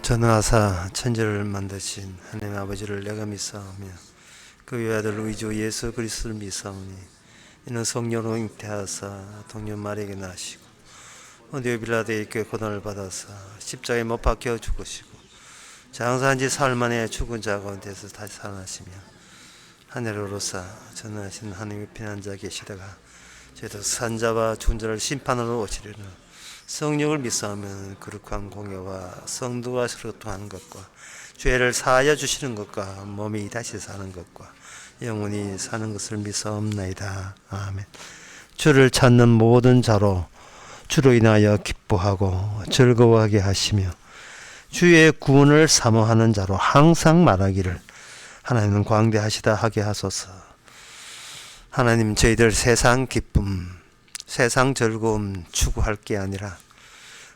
전능하사 천지를 만드신 하나님 아버지를 내가 믿사오며 그 외아들 우리 주 예수 그리스도를 믿사오니 이는 성령으로 잉태하사 동년 마리아에게 나시고 본디오 빌라도의 있게 고난을 받아사 십자가에 못 박혀 죽으시고 장사한 지 사흘 만에 죽은 자 가운데서 다시 살아나시며 하늘에 오르사 전능하신 하나님의 피난자 계시다가 저희도 산자와 죽은 자를 심판하러 오시리라. 성령을 믿사오면 거룩한 공예와 성도가 서로 통하는 것과 죄를 사하여 주시는 것과 몸이 다시 사는 것과 영원히 사는 것을 믿사옵나이다. 아멘. 주를 찾는 모든 자로 주로 인하여 기뻐하고 즐거워하게 하시며 주의 구원을 사모하는 자로 항상 말하기를 하나님은 광대하시다 하게 하소서. 하나님, 저희들 세상 기쁨, 세상 즐거움 추구할 게 아니라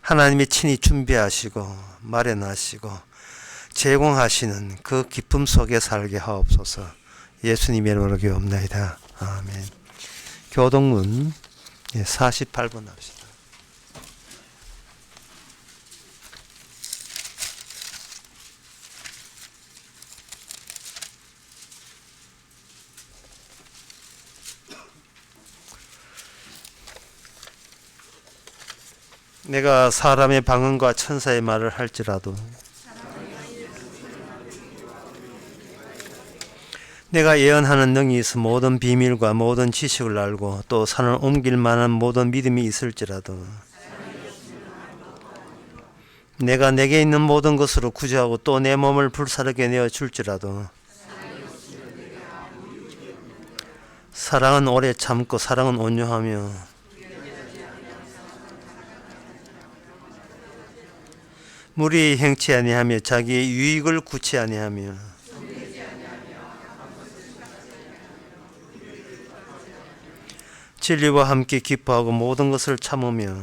하나님이 친히 준비하시고 마련하시고 제공하시는 그 기쁨 속에 살게 하옵소서. 예수님의 이름으로 기도옵나이다. 아멘. 교동문 48번 합시다. 내가 사람의 방언과 천사의 말을 할지라도 내가 예언하는 능이 있어 모든 비밀과 모든 지식을 알고 또 산을 옮길 만한 모든 믿음이 있을지라도 내가 내게 있는 모든 것으로 구제하고 또 내 몸을 불사르게 내어 줄지라도 사랑은 오래 참고 사랑은 온유하며 무리 행치 아니하며 자기의 유익을 구치 아니하며 진리와 함께 기뻐하고 모든 것을 참으며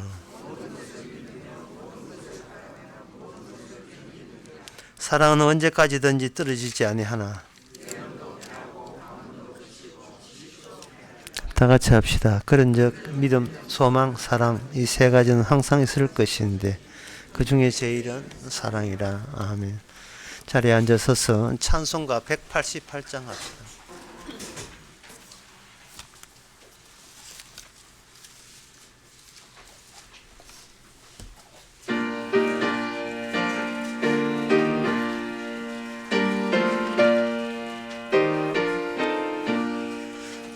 사랑은 언제까지든지 떨어지지 아니하나. 다 같이 합시다. 그런즉 믿음, 소망, 사랑 이 세 가지는 항상 있을 것인데 그 중에 제일은 사랑이라. 아멘. 자리에 앉아서서 찬송가 188장 합시다.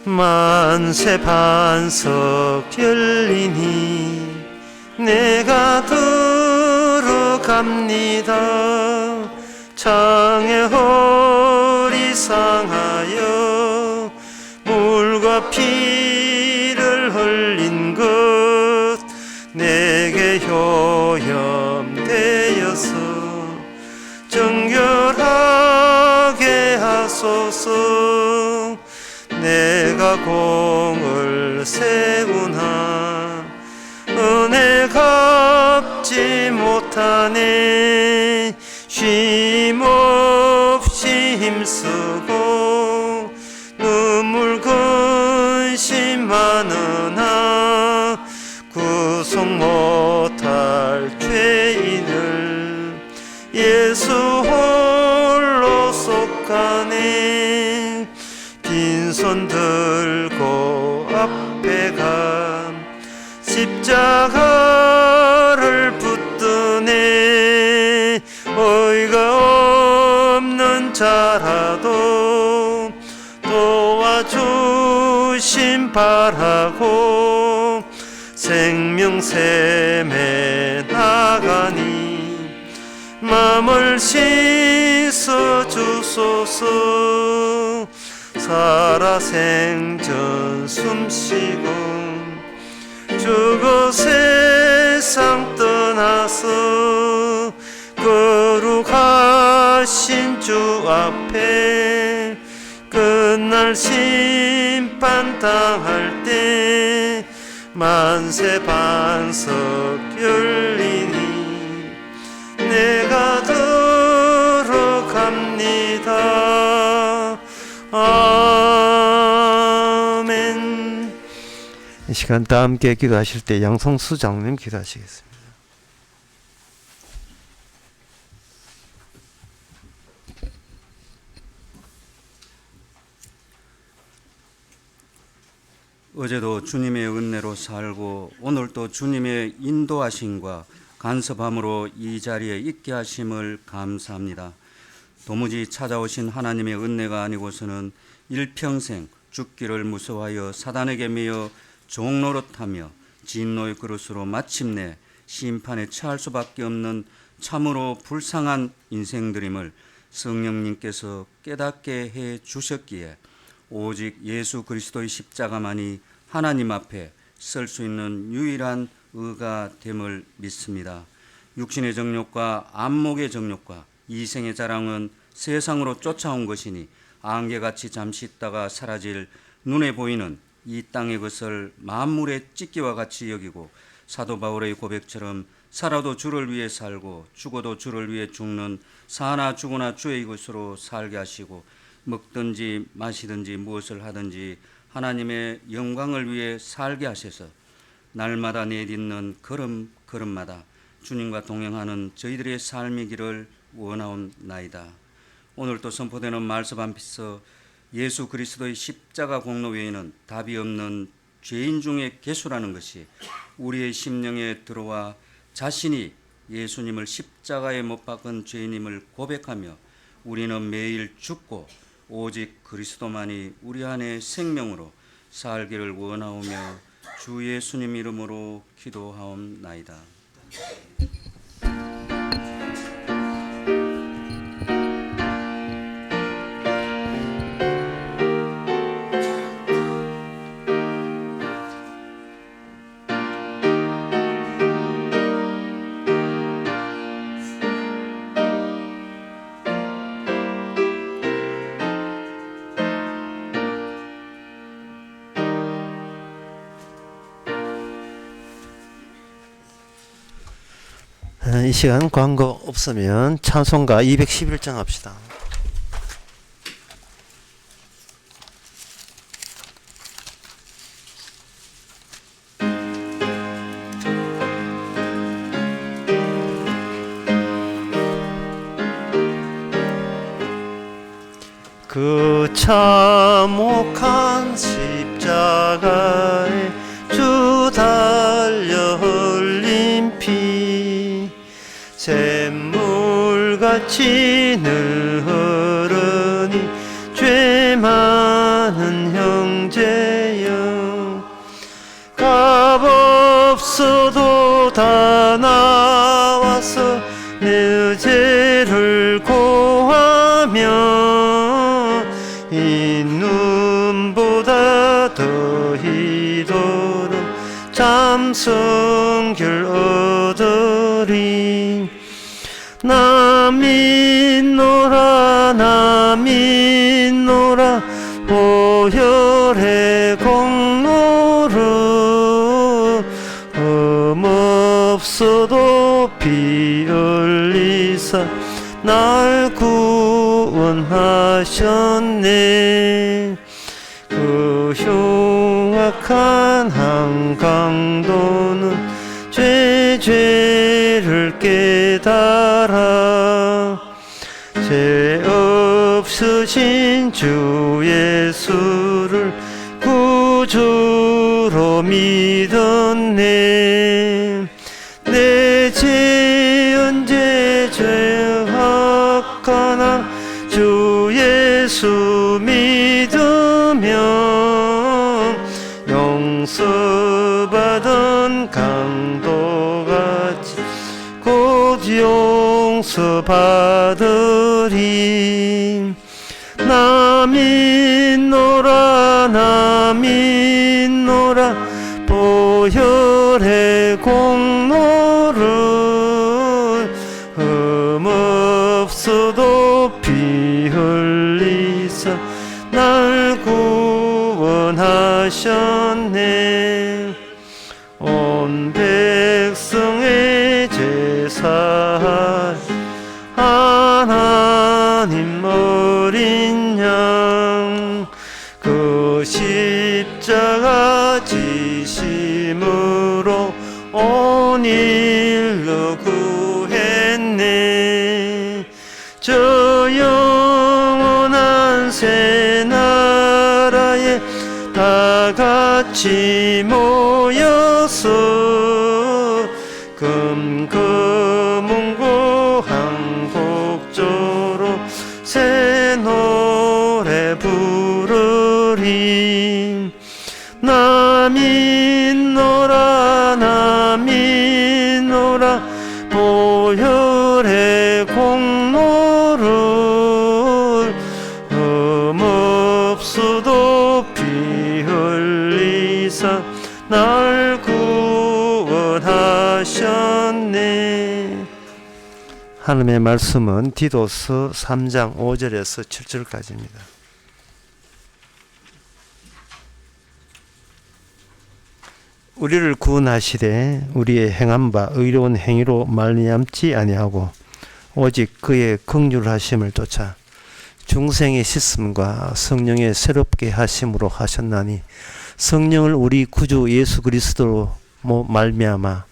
만세 반석 열리니 내가 들어갑니다. 창에 홀이 상하여 물과 피를 흘린 것 내게 효염되어서 정결하게 하소서. 내가 공을 세우나 은혜 갚지 못하네. 쉼없이 힘쓰고 눈물 근심하느나 구속 못할 죄인을 예수 홀로 속하네. 빈손 들고 앞에 가 십자가를 붙드네. 어이가 없는 자라도 도와주심 바라고 생명샘에 나가니 마음을 씻어 주소서. 살아생전 숨쉬고 죽어 세상 떠나서 거룩하신 주 앞에 끝날 심판 당할 때 만세 반석 열리니 내가 들어갑니다. 아멘. 이 시간 다 함께 기도하실 때 양성수 장로님 기도하시겠습니다. 어제도 주님의 은혜로 살고 오늘도 주님의 인도하심과 간섭함으로 이 자리에 있게 하심을 감사합니다. 도무지 찾아오신 하나님의 은혜가 아니고서는 일평생 죽기를 무서워하여 사단에게 매여 종노릇하며 진노의 그릇으로 마침내 심판에 처할 수밖에 없는 참으로 불쌍한 인생들임을 성령님께서 깨닫게 해 주셨기에 오직 예수 그리스도의 십자가만이 하나님 앞에 설 수 있는 유일한 의가 됨을 믿습니다. 육신의 정욕과 안목의 정욕과 이생의 자랑은 세상으로 쫓아온 것이니 안개같이 잠시 있다가 사라질 눈에 보이는 이 땅의 것을 만물의 찢기와 같이 여기고 사도 바울의 고백처럼 살아도 주를 위해 살고 죽어도 주를 위해 죽는 사나 죽으나 주의 것으로 살게 하시고 먹든지 마시든지 무엇을 하든지 하나님의 영광을 위해 살게 하셔서 날마다 내딛는 걸음마다 주님과 동행하는 저희들의 삶이기를 원하옵나이다. 오늘도 선포되는 말씀 앞에서 예수 그리스도의 십자가 공로 외에는 답이 없는 죄인 중에 괴수라는 것이 우리의 심령에 들어와 자신이 예수님을 십자가에 못 박은 죄인임을 고백하며 우리는 매일 죽고 오직 그리스도만이 우리 안에 생명으로 살기를 원하오며 주 예수님 이름으로 기도하옵나이다. 이 시간 광고 없으면 찬송가 211장 합시다. 그 참혹한 십자가에 주 달려 흘린 피 샘물같이 늘 흐르니 죄 많은 형제여 값없어도 다 나와서 내 죄를 고하며 이 눈보다 더 희도록 참성결 얻으리 나 믿노라 나 믿노라 보혈의 공로를 흠없어도 피 흘리사 날 구원하셨네 그 흉악한 한강도는 죄를 깨달아 죄 없으신 주 예수를 구주로 믿었네 내 죄 언제 죄악하나 주 예수 믿으면 용서받은 강도같이 곧 용서받으리 나 믿노라 나 믿노라 보혈의 공로를 흠없어도 피 흘리사 날 구원하셨네 온 백성의 제사 하나님 어린 양 그 십자가 지심으로 온 인류 구했네 저 영원한 새 나라에 다가 같이 모여서 금금은고 한곡조로 새 노래 부르리. 남이 노라 보혈의 공로를 흠없어도 피 흘리사 날 구원하셨네. 하나님의 말씀은 디도서 3장 5절에서 7절까지입니다. 우리를 구원하시되 우리의 행한 바 의로운 행위로 말미암지 아니하고 오직 그의 긍휼하심을 쫓아 중생의 씻음과 성령의 새롭게 하심으로 하셨나니 성령을 우리 구주 예수 그리스도로 말미암아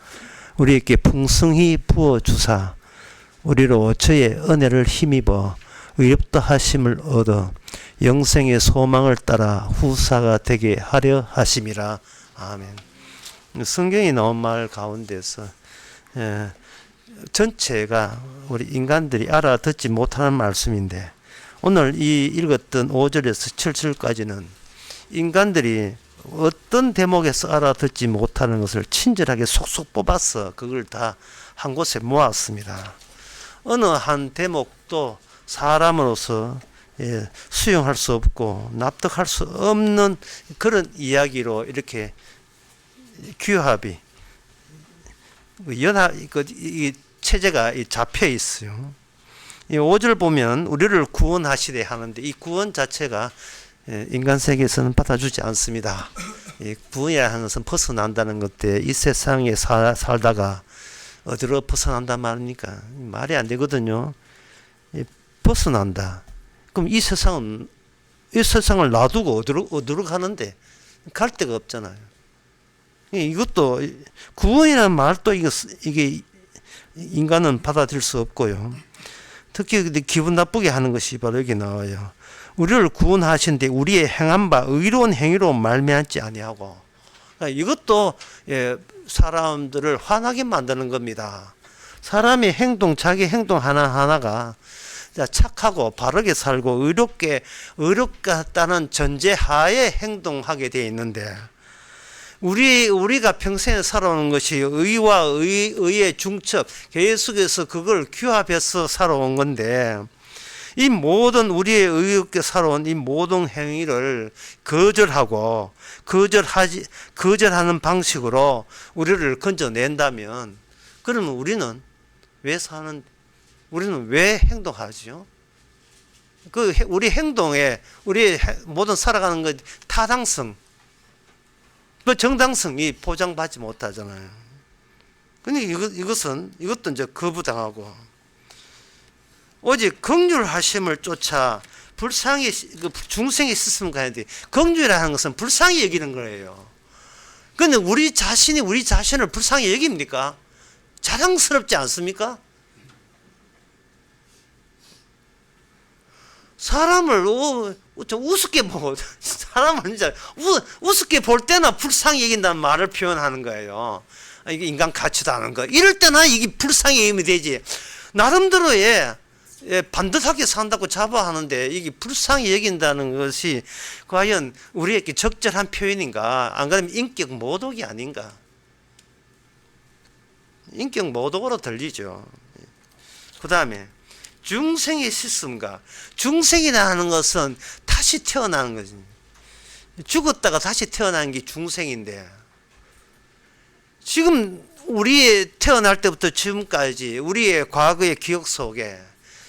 우리에게 풍성히 부어 주사 우리로 저의 은혜를 힘입어 의롭다 하심을 얻어 영생의 소망을 따라 후사가 되게 하려 하심이라. 아멘. 성경이 나온 말 가운데서 전체가 우리 인간들이 알아듣지 못하는 말씀인데 오늘 이 읽었던 5절에서 7절까지는 인간들이 어떤 대목에서 알아듣지 못하는 것을 친절하게 속속 뽑아서 그걸 다 한 곳에 모았습니다. 어느 한 대목도 사람으로서 수용할 수 없고 납득할 수 없는 그런 이야기로 이렇게 규합이 이 체제가 잡혀 있어요. 이 5절 보면 우리를 구원하시되 하는데 이 구원 자체가 인간 세계에서는 받아주지 않습니다. 이 구원이라 하는 것은 벗어난다는 것에 이 세상에 살다가 어디로 벗어난단 말입니까? 말이 안 되거든요. 벗어난다. 그럼 이 세상을 놔두고 어디로 가는데 갈 데가 없잖아요. 이것도 구원이라는 말도 이게 인간은 받아들일 수 없고요. 특히 기분 나쁘게 하는 것이 바로 여기 나와요. 우리를 구원하신데 우리의 행한 바 의로운 행위로 말미암지 아니하고. 이것도 사람들을 화나게 만드는 겁니다. 사람의 행동, 자기 행동 하나하나가 착하고 바르게 살고 의롭겠다는 전제하에 행동하게 되어 있는데 우리가 평생에 살아오는 것이 의와 의의 중첩 계속해서 그걸 규합해서 살아온 건데 이 모든 우리의 의롭게 살아온 이 모든 행위를 거절하는 방식으로 우리를 건져낸다면 그러면 우리는 왜 행동하죠? 우리 행동에 우리의 모든 살아가는 것 타당성 그 정당성이 보장받지 못하잖아요. 근데 이것도 이제 거부당하고 오직 긍휼하심을 쫓아 불쌍히 중생이 있었으면 가는데 긍휼이라는 것은 불쌍히 여기는 거예요. 근데 우리 자신을 불쌍히 여깁니까? 자랑스럽지 않습니까? 사람을 좀 우습게 보고 사람을 진짜 우습게 볼 때나 불쌍히 여긴다는 말을 표현하는 거예요. 이게 인간 가치도 아는 거. 이럴 때나 이게 불쌍히 여기면 되지. 나름대로의 반듯하게 산다고 자부하는데 이게 불쌍히 여긴다는 것이 과연 우리에게 적절한 표현인가? 안 그러면 인격 모독이 아닌가? 인격 모독으로 들리죠. 그 다음에 중생의 씻음과 중생이라는 것은 다시 태어나는 거지. 죽었다가 다시 태어나는 게 중생인데 지금 우리의 태어날 때부터 지금까지 우리의 과거의 기억 속에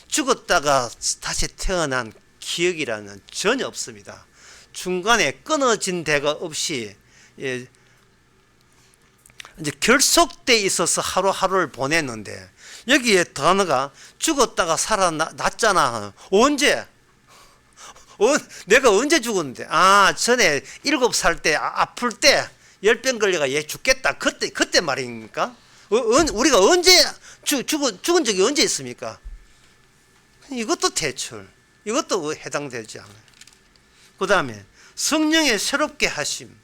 죽었다가 다시 태어난 기억이라는 전혀 없습니다. 중간에 끊어진 데가 없이 이제 결속돼 있어서 하루하루를 보냈는데 여기에 단어가 죽었다가 살아났잖아. 언제? 내가 언제 죽었는데? 전에 7살 때 아플 때 열병 걸려가 얘 죽겠다. 그때 말입니까? 우리가 언제 죽은 적이 언제 있습니까? 이것도 대출. 이것도 해당되지 않아요. 그 다음에 성령의 새롭게 하심.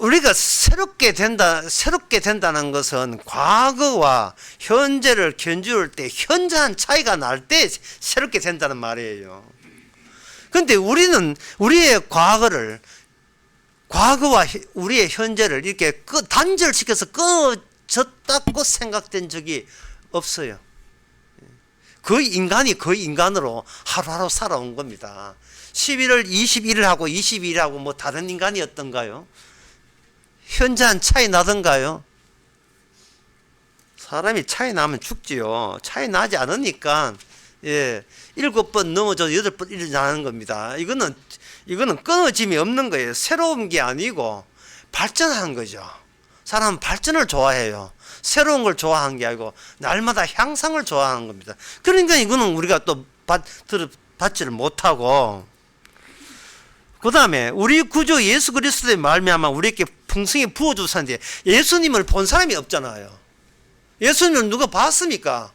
우리가 새롭게 된다는 것은 과거와 현재를 견줄 때 현저한 차이가 날 때 새롭게 된다는 말이에요. 그런데 우리는 우리의 과거와 우리의 현재를 이렇게 단절시켜서 끊어졌다고 생각된 적이 없어요. 그 인간으로 하루하루 살아온 겁니다. 11월 21일하고 22일하고 뭐 다른 인간이었던가요? 현저한 차이 나던가요? 사람이 차이 나면 죽지요. 차이 나지 않으니까 7번 넘어져 8번 일어나는 겁니다. 이거는 끊어짐이 없는 거예요. 새로운 게 아니고 발전하는 거죠. 사람은 발전을 좋아해요. 새로운 걸 좋아하는 게 아니고 날마다 향상을 좋아하는 겁니다. 그러니까 이거는 우리가 또 받지를 못하고, 그 다음에 우리 구주 예수 그리스도의 말미암아 우리에게 풍성히 부어주셨는데 예수님을 본 사람이 없잖아요. 예수님을 누가 봤습니까?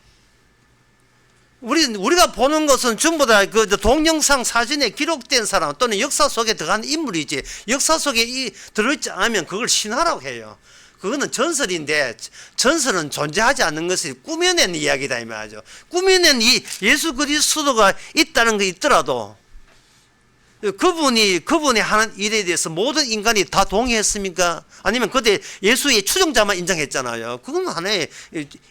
우리가 보는 것은 전부 다 그 동영상 사진에 기록된 사람 또는 역사 속에 들어간 인물이지, 역사 속에 들어있지 않으면 그걸 신화라고 해요. 그거는 전설인데, 전설은 존재하지 않는 것을 꾸며낸 이야기다 이 말이죠. 꾸며낸 이 예수 그리스도가 있다는 게 있더라도 그분이 하는 일에 대해서 모든 인간이 다 동의했습니까? 아니면 그때 예수의 추종자만 인정했잖아요. 그건 하나의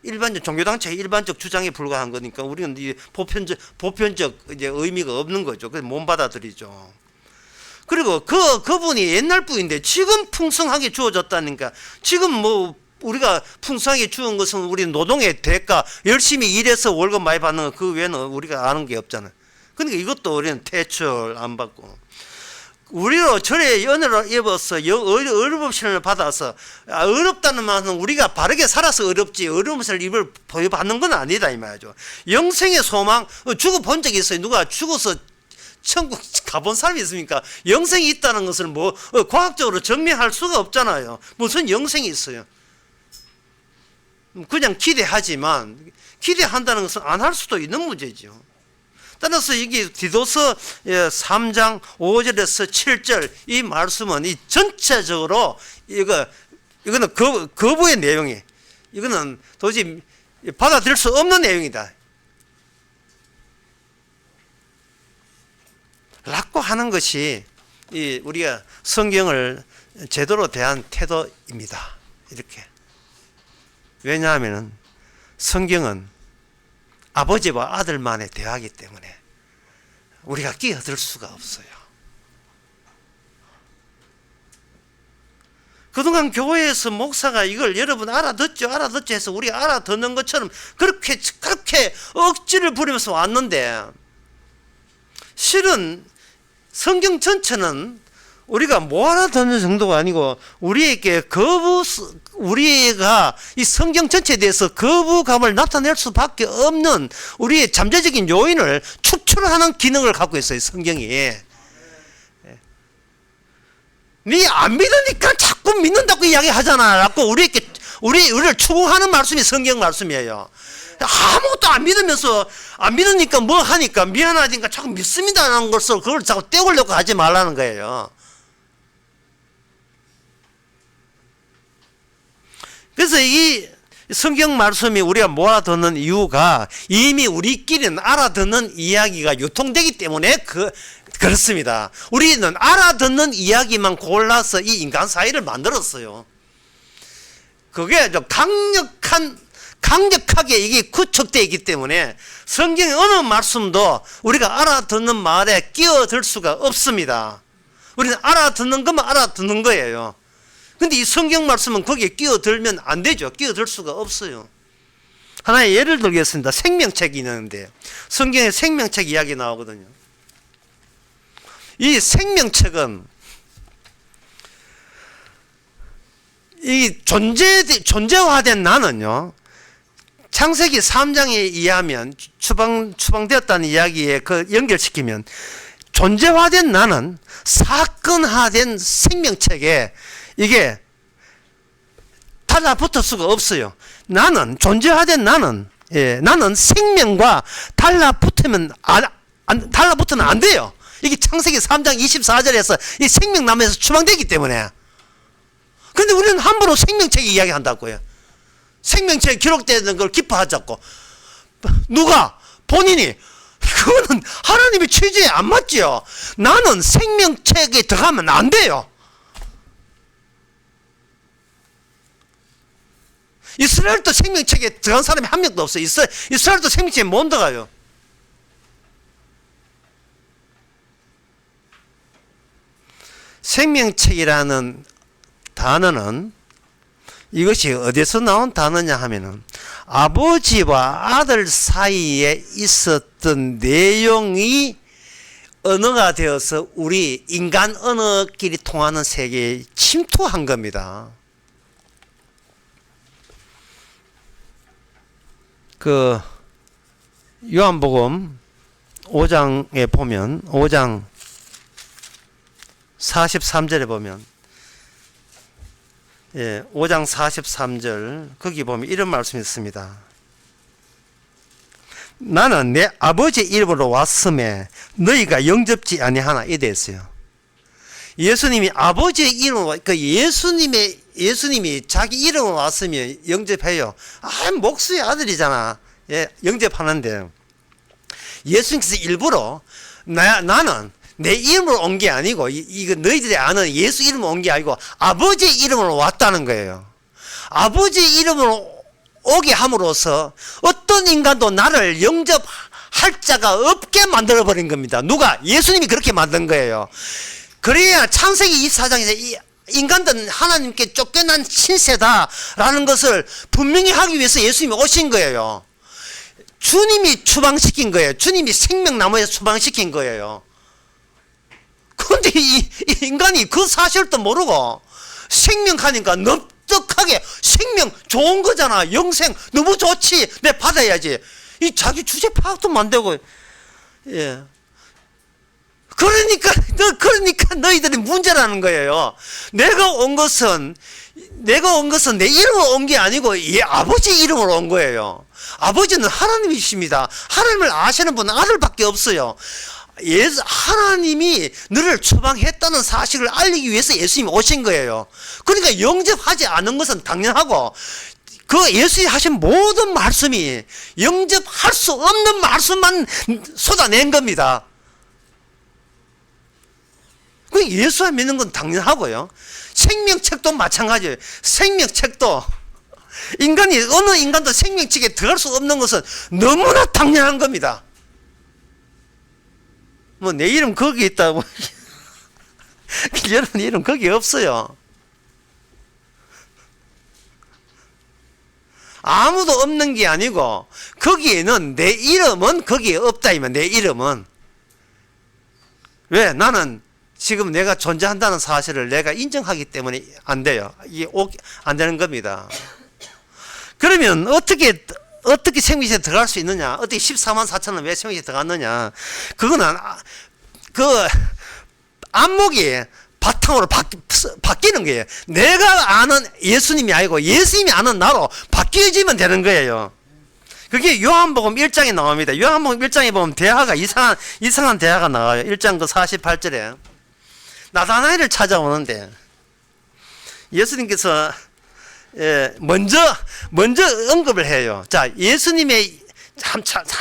일반적 종교단체의 일반적 주장에 불과한 거니까 우리는 보편적 이제 의미가 없는 거죠. 그래서 못 받아들이죠. 그리고 그분이 옛날 분인데 지금 풍성하게 주어졌다니까. 지금 뭐 우리가 풍성하게 주은 것은 우리 노동의 대가, 열심히 일해서 월급 많이 받는 거, 그 외에는 우리가 아는 게 없잖아요. 그러니까 이것도 우리는 대출 안 받고, 우리로 절에 연애를 입어서 어려움을 받아서, 어렵다는 말은 우리가 바르게 살아서 어렵지 어려움을 입을 보여받는 건 아니다 이 말이죠. 영생의 소망, 죽어본 적이 있어요? 누가 죽어서 천국 가본 사람이 있습니까? 영생이 있다는 것을 뭐 과학적으로 증명할 수가 없잖아요. 무슨 영생이 있어요? 그냥 기대하지만, 기대한다는 것은 안 할 수도 있는 문제죠. 따라서 이게 디도서 3장 5절에서 7절 이 말씀은 이 전체적으로 이거는 거부의 내용이, 이거는 도저히 받아들일 수 없는 내용이다 라고 하는 것이 우리가 성경을 제대로 대한 태도입니다. 이렇게. 왜냐하면 성경은 아버지와 아들만의 대화이기 때문에 우리가 끼어들 수가 없어요. 그동안 교회에서 목사가 이걸 여러분 알아듣죠 해서 우리가 알아듣는 것처럼 그렇게 억지를 부리면서 왔는데, 실은 성경 전체는 우리가 못 알아듣는 정도가 아니고 우리가 이 성경 전체에 대해서 거부감을 나타낼 수밖에 없는 우리의 잠재적인 요인을 추출하는 기능을 갖고 있어요, 성경이. 네 안 믿으니까 자꾸 믿는다고 이야기하잖아 라고 우리를 추궁하는 말씀이 성경 말씀이에요. 아무것도 안 믿으니까 뭐 하니까 미안하니까 자꾸 믿습니다라는 것을 그걸 자꾸 떼우려고 하지 말라는 거예요. 그래서 이 성경 말씀이 우리가 못 알아듣는 이유가 이미 우리끼리는 알아듣는 이야기가 유통되기 때문에 그렇습니다. 우리는 알아듣는 이야기만 골라서 이 인간 사회를 만들었어요. 그게 좀 강력하게 이게 구축되어 있기 때문에 성경의 어느 말씀도 우리가 알아듣는 말에 끼어들 수가 없습니다. 우리는 알아듣는 것만 알아듣는 거예요. 근데 이 성경 말씀은 거기에 끼어들면 안 되죠. 끼어들 수가 없어요. 하나의 예를 들겠습니다. 생명책이 있는데 성경에 생명책 이야기 나오거든요. 이 생명책은 이 존재화된 나는요, 창세기 3장에 의하면 추방되었다는 이야기에 연결시키면 존재화된 나는 사건화된 생명책에 이게 달라붙을 수가 없어요. 나는 존재화된 나는 생명과 달라붙으면 안 돼요. 이게 창세기 3장 24절에서 이 생명나무에서 추방되기 때문에 근데 우리는 함부로 생명책에 이야기한다고요. 생명책에 기록되는 걸 기뻐하자고. 누가? 본인이. 그거는 하나님의 취지에 안 맞지요. 나는 생명책에 들어가면 안 돼요. 이스라엘도 생명책에 들어간 사람이 한 명도 없어요. 이스라엘도 생명책에 못 들어가요. 생명책이라는 단어는 이것이 어디서 나온 단어냐 하면은 아버지와 아들 사이에 있었던 내용이 언어가 되어서 우리 인간 언어끼리 통하는 세계에 침투한 겁니다. 그 요한복음 5장에 보면 5장 43절에 보면 5장 43절 거기 보면 이런 말씀이 있습니다. 나는 내 아버지의 이름으로 왔음에 너희가 영접지 아니하나 이래 있어요. 예수님이 아버지의 이름으로 예수님이 자기 이름으로 왔으면 영접해요. 목수의 아들이잖아. 영접하는데 예수님께서 일부러 나는 내 이름으로 온 게 아니고 이거 너희들이 아는 예수 이름으로 온 게 아니고 아버지의 이름으로 왔다는 거예요. 아버지의 이름으로 오게 함으로써 어떤 인간도 나를 영접할 자가 없게 만들어버린 겁니다. 누가? 예수님이 그렇게 만든 거예요. 그래야 창세기 24장에서 인간들은 하나님께 쫓겨난 신세다라는 것을 분명히 하기 위해서 예수님이 오신 거예요. 주님이 추방시킨 거예요. 주님이 생명나무에서 추방시킨 거예요. 그런데 이 인간이 그 사실도 모르고 생명하니까 넙떡하게 생명 좋은 거잖아. 영생 너무 좋지. 내 받아야지. 이 자기 주제 파악도 안 되고. 그러니까 너희들이 문제라는 거예요. 내가 온 것은 내 이름으로 온 게 아니고 아버지 이름으로 온 거예요. 아버지는 하나님이십니다. 하나님을 아시는 분은 아들밖에 없어요. 하나님이 너를 추방했다는 사실을 알리기 위해서 예수님이 오신 거예요. 그러니까 영접하지 않은 것은 당연하고 그 예수님이 하신 모든 말씀이 영접할 수 없는 말씀만 쏟아낸 겁니다. 그 예수를 믿는 건 당연하고요. 생명책도 마찬가지예요. 생명책도 어느 인간도 생명책에 들어갈 수 없는 것은 너무나 당연한 겁니다. 뭐 내 이름 거기 있다고 여러분 이름 거기 없어요. 아무도 없는 게 아니고 거기에는 내 이름은 거기에 없다 이면 내 이름은 왜? 나는 지금 내가 존재한다는 사실을 내가 인정하기 때문에 안 돼요. 이게 안 되는 겁니다. 그러면 어떻게 생명체에 들어갈 수 있느냐? 어떻게 14만 4천은 왜 생명체에 들어갔느냐? 그거는 그 안목이 바탕으로 바뀌는 거예요. 내가 아는 예수님이 아니고 예수님이 아는 나로 바뀌어지면 되는 거예요. 그게 요한복음 1장에 나옵니다. 요한복음 1장에 보면 대화가 이상한 대화가 나와요. 1장 그 48절에 나다나엘을 찾아오는데 예수님께서 먼저 언급을 해요. 자, 예수님의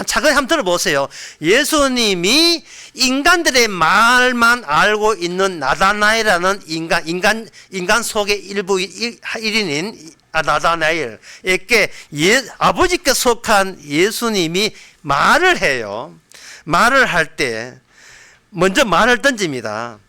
차근히 한번 들어보세요. 예수님이 인간들의 말만 알고 있는 나다나엘이라는 인간 속의 일인인 나다나엘에게 아버지께 속한 예수님이 말을 해요. 말을 할 때 먼저 말을 던집니다.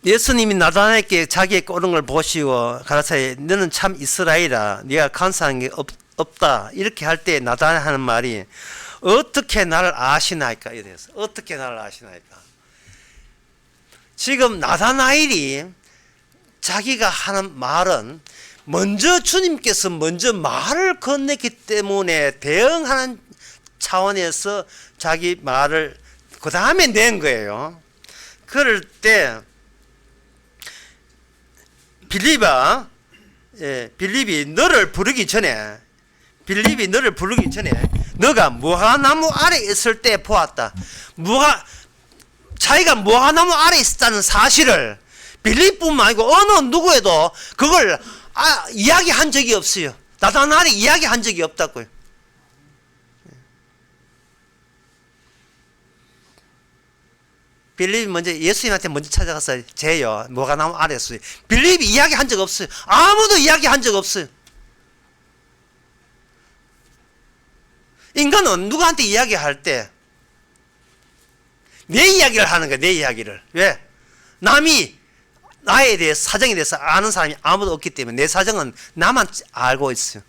예수님이 나다나엘에게 자기의 옳은 걸 보시고 가라사대 너는 참 이스라엘이라 네가 간사한 게 없다 이렇게 할 때 나다나엘 하는 말이 어떻게 나를 아시나이까 이래서 어떻게 나를 아시나이까. 지금 나다나엘이 자기가 하는 말은 먼저 주님께서 먼저 말을 건넸기 때문에 대응하는 차원에서 자기 말을 그 다음에 낸 거예요. 그럴 때 빌립이 너를 부르기 전에 너가 무화과나무 아래 있을 때 보았다. 자기가 무화과나무 아래에 있었다는 사실을 빌립뿐만 아니고 어느 누구에도 그걸 이야기한 적이 없어요. 나다나엘이 이야기한 적이 없다고요. 빌립이 먼저 예수님한테 먼저 찾아가서 제요 무화과나무 아래였어요. 빌립이 이야기한 적 없어요. 아무도 이야기한 적 없어요. 인간은 누구한테 이야기할 때 내 이야기를 하는 거야. 내 이야기를. 왜? 남이 나에 대해서 사정에 대해서 아는 사람이 아무도 없기 때문에 내 사정은 나만 알고 있어요.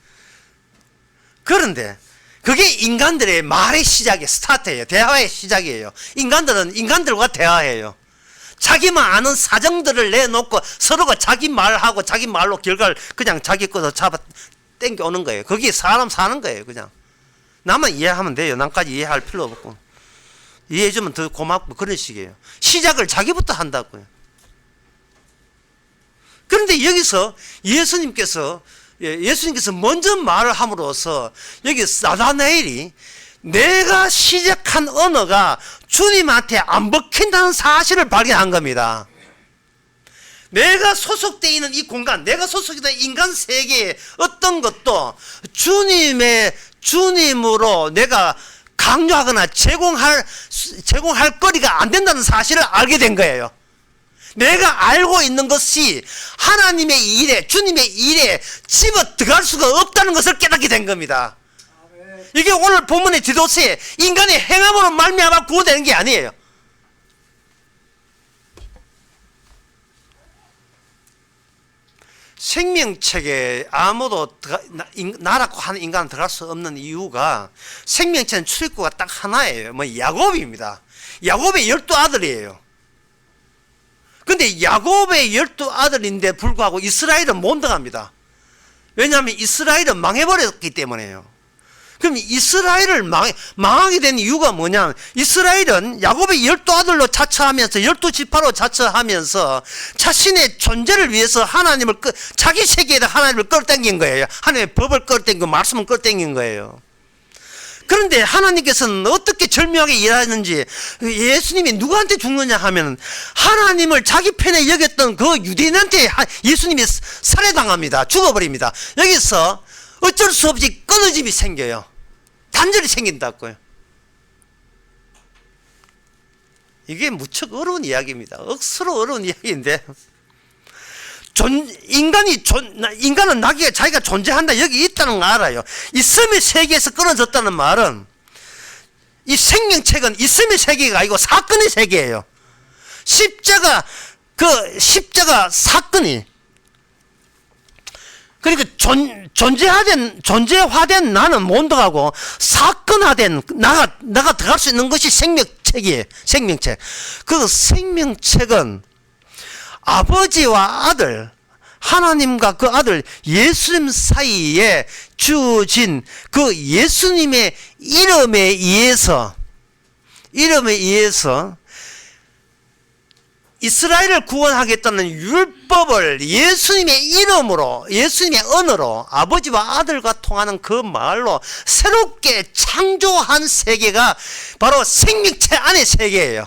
그런데 그게 인간들의 말의 시작이에요. 스타트예요. 대화의 시작이에요. 인간들은 인간들과 대화해요. 자기만 아는 사정들을 내놓고 서로가 자기 말하고 자기 말로 결과를 그냥 자기 것으로 잡아 땡겨오는 거예요. 거기에 사람 사는 거예요. 그냥 나만 이해하면 돼요. 남까지 이해할 필요 없고 이해해주면 더 고맙고 그런 식이에요. 시작을 자기부터 한다고요. 그런데 여기서 예수님께서 먼저 말을 함으로써 여기 나다나엘이 내가 시작한 언어가 주님한테 안 먹힌다는 사실을 발견한 겁니다. 내가 소속되어 있는 이 공간, 내가 소속되어 있는 인간 세계의 어떤 것도 주님으로 내가 강요하거나 제공할 거리가 안 된다는 사실을 알게 된 거예요. 내가 알고 있는 것이 하나님의 일에, 주님의 일에 집어 들어갈 수가 없다는 것을 깨닫게 된 겁니다. 이게 오늘 본문의 디도스에 인간의 행함으로 말미암아 구원되는 게 아니에요. 생명책에 아무도 나라고 하는 인간은 들어갈 수 없는 이유가 생명체는 출입구가 딱 하나예요. 야곱입니다. 야곱의 12아들이에요. 근데 야곱의 12아들인데 불구하고 이스라엘은 못 들어갑니다. 왜냐하면 이스라엘은 망해버렸기 때문에요. 그럼 이스라엘을 망하게 된 이유가 뭐냐? 이스라엘은 야곱의 12아들로 자처하면서 12지파로 자처하면서 자신의 존재를 위해서 자기 세계에다 하나님을 끌어당긴 거예요. 하나님의 법을 끌어당기고 말씀을 끌어당긴 거예요. 그런데 하나님께서는 어떻게 절묘하게 일하는지 예수님이 누구한테 죽느냐 하면 하나님을 자기 편에 여겼던 그 유대인한테 예수님이 살해당합니다. 죽어버립니다. 여기서 어쩔 수 없이 끊어짐이 생겨요. 단절이 생긴다고요. 이게 무척 어려운 이야기입니다. 억수로 어려운 이야기인데 인간은 자기가 존재한다, 여기 있다는 거 알아요. 있음의 세계에서 끊어졌다는 말은 이 생명책은 있음의 세계가 아니고 사건의 세계예요. 십자가 사건이 그러니까 존재화된 나는 못 들어가고 사건화된 나가 들어갈 수 있는 것이 생명책이에요. 생명책. 그 생명책은 아버지와 아들, 하나님과 그 아들 예수님 사이에 주어진 그 예수님의 이름에 의해서 이스라엘을 구원하겠다는 율법을 예수님의 이름으로, 예수님의 언어로 아버지와 아들과 통하는 그 말로 새롭게 창조한 세계가 바로 생명체 안의 세계예요.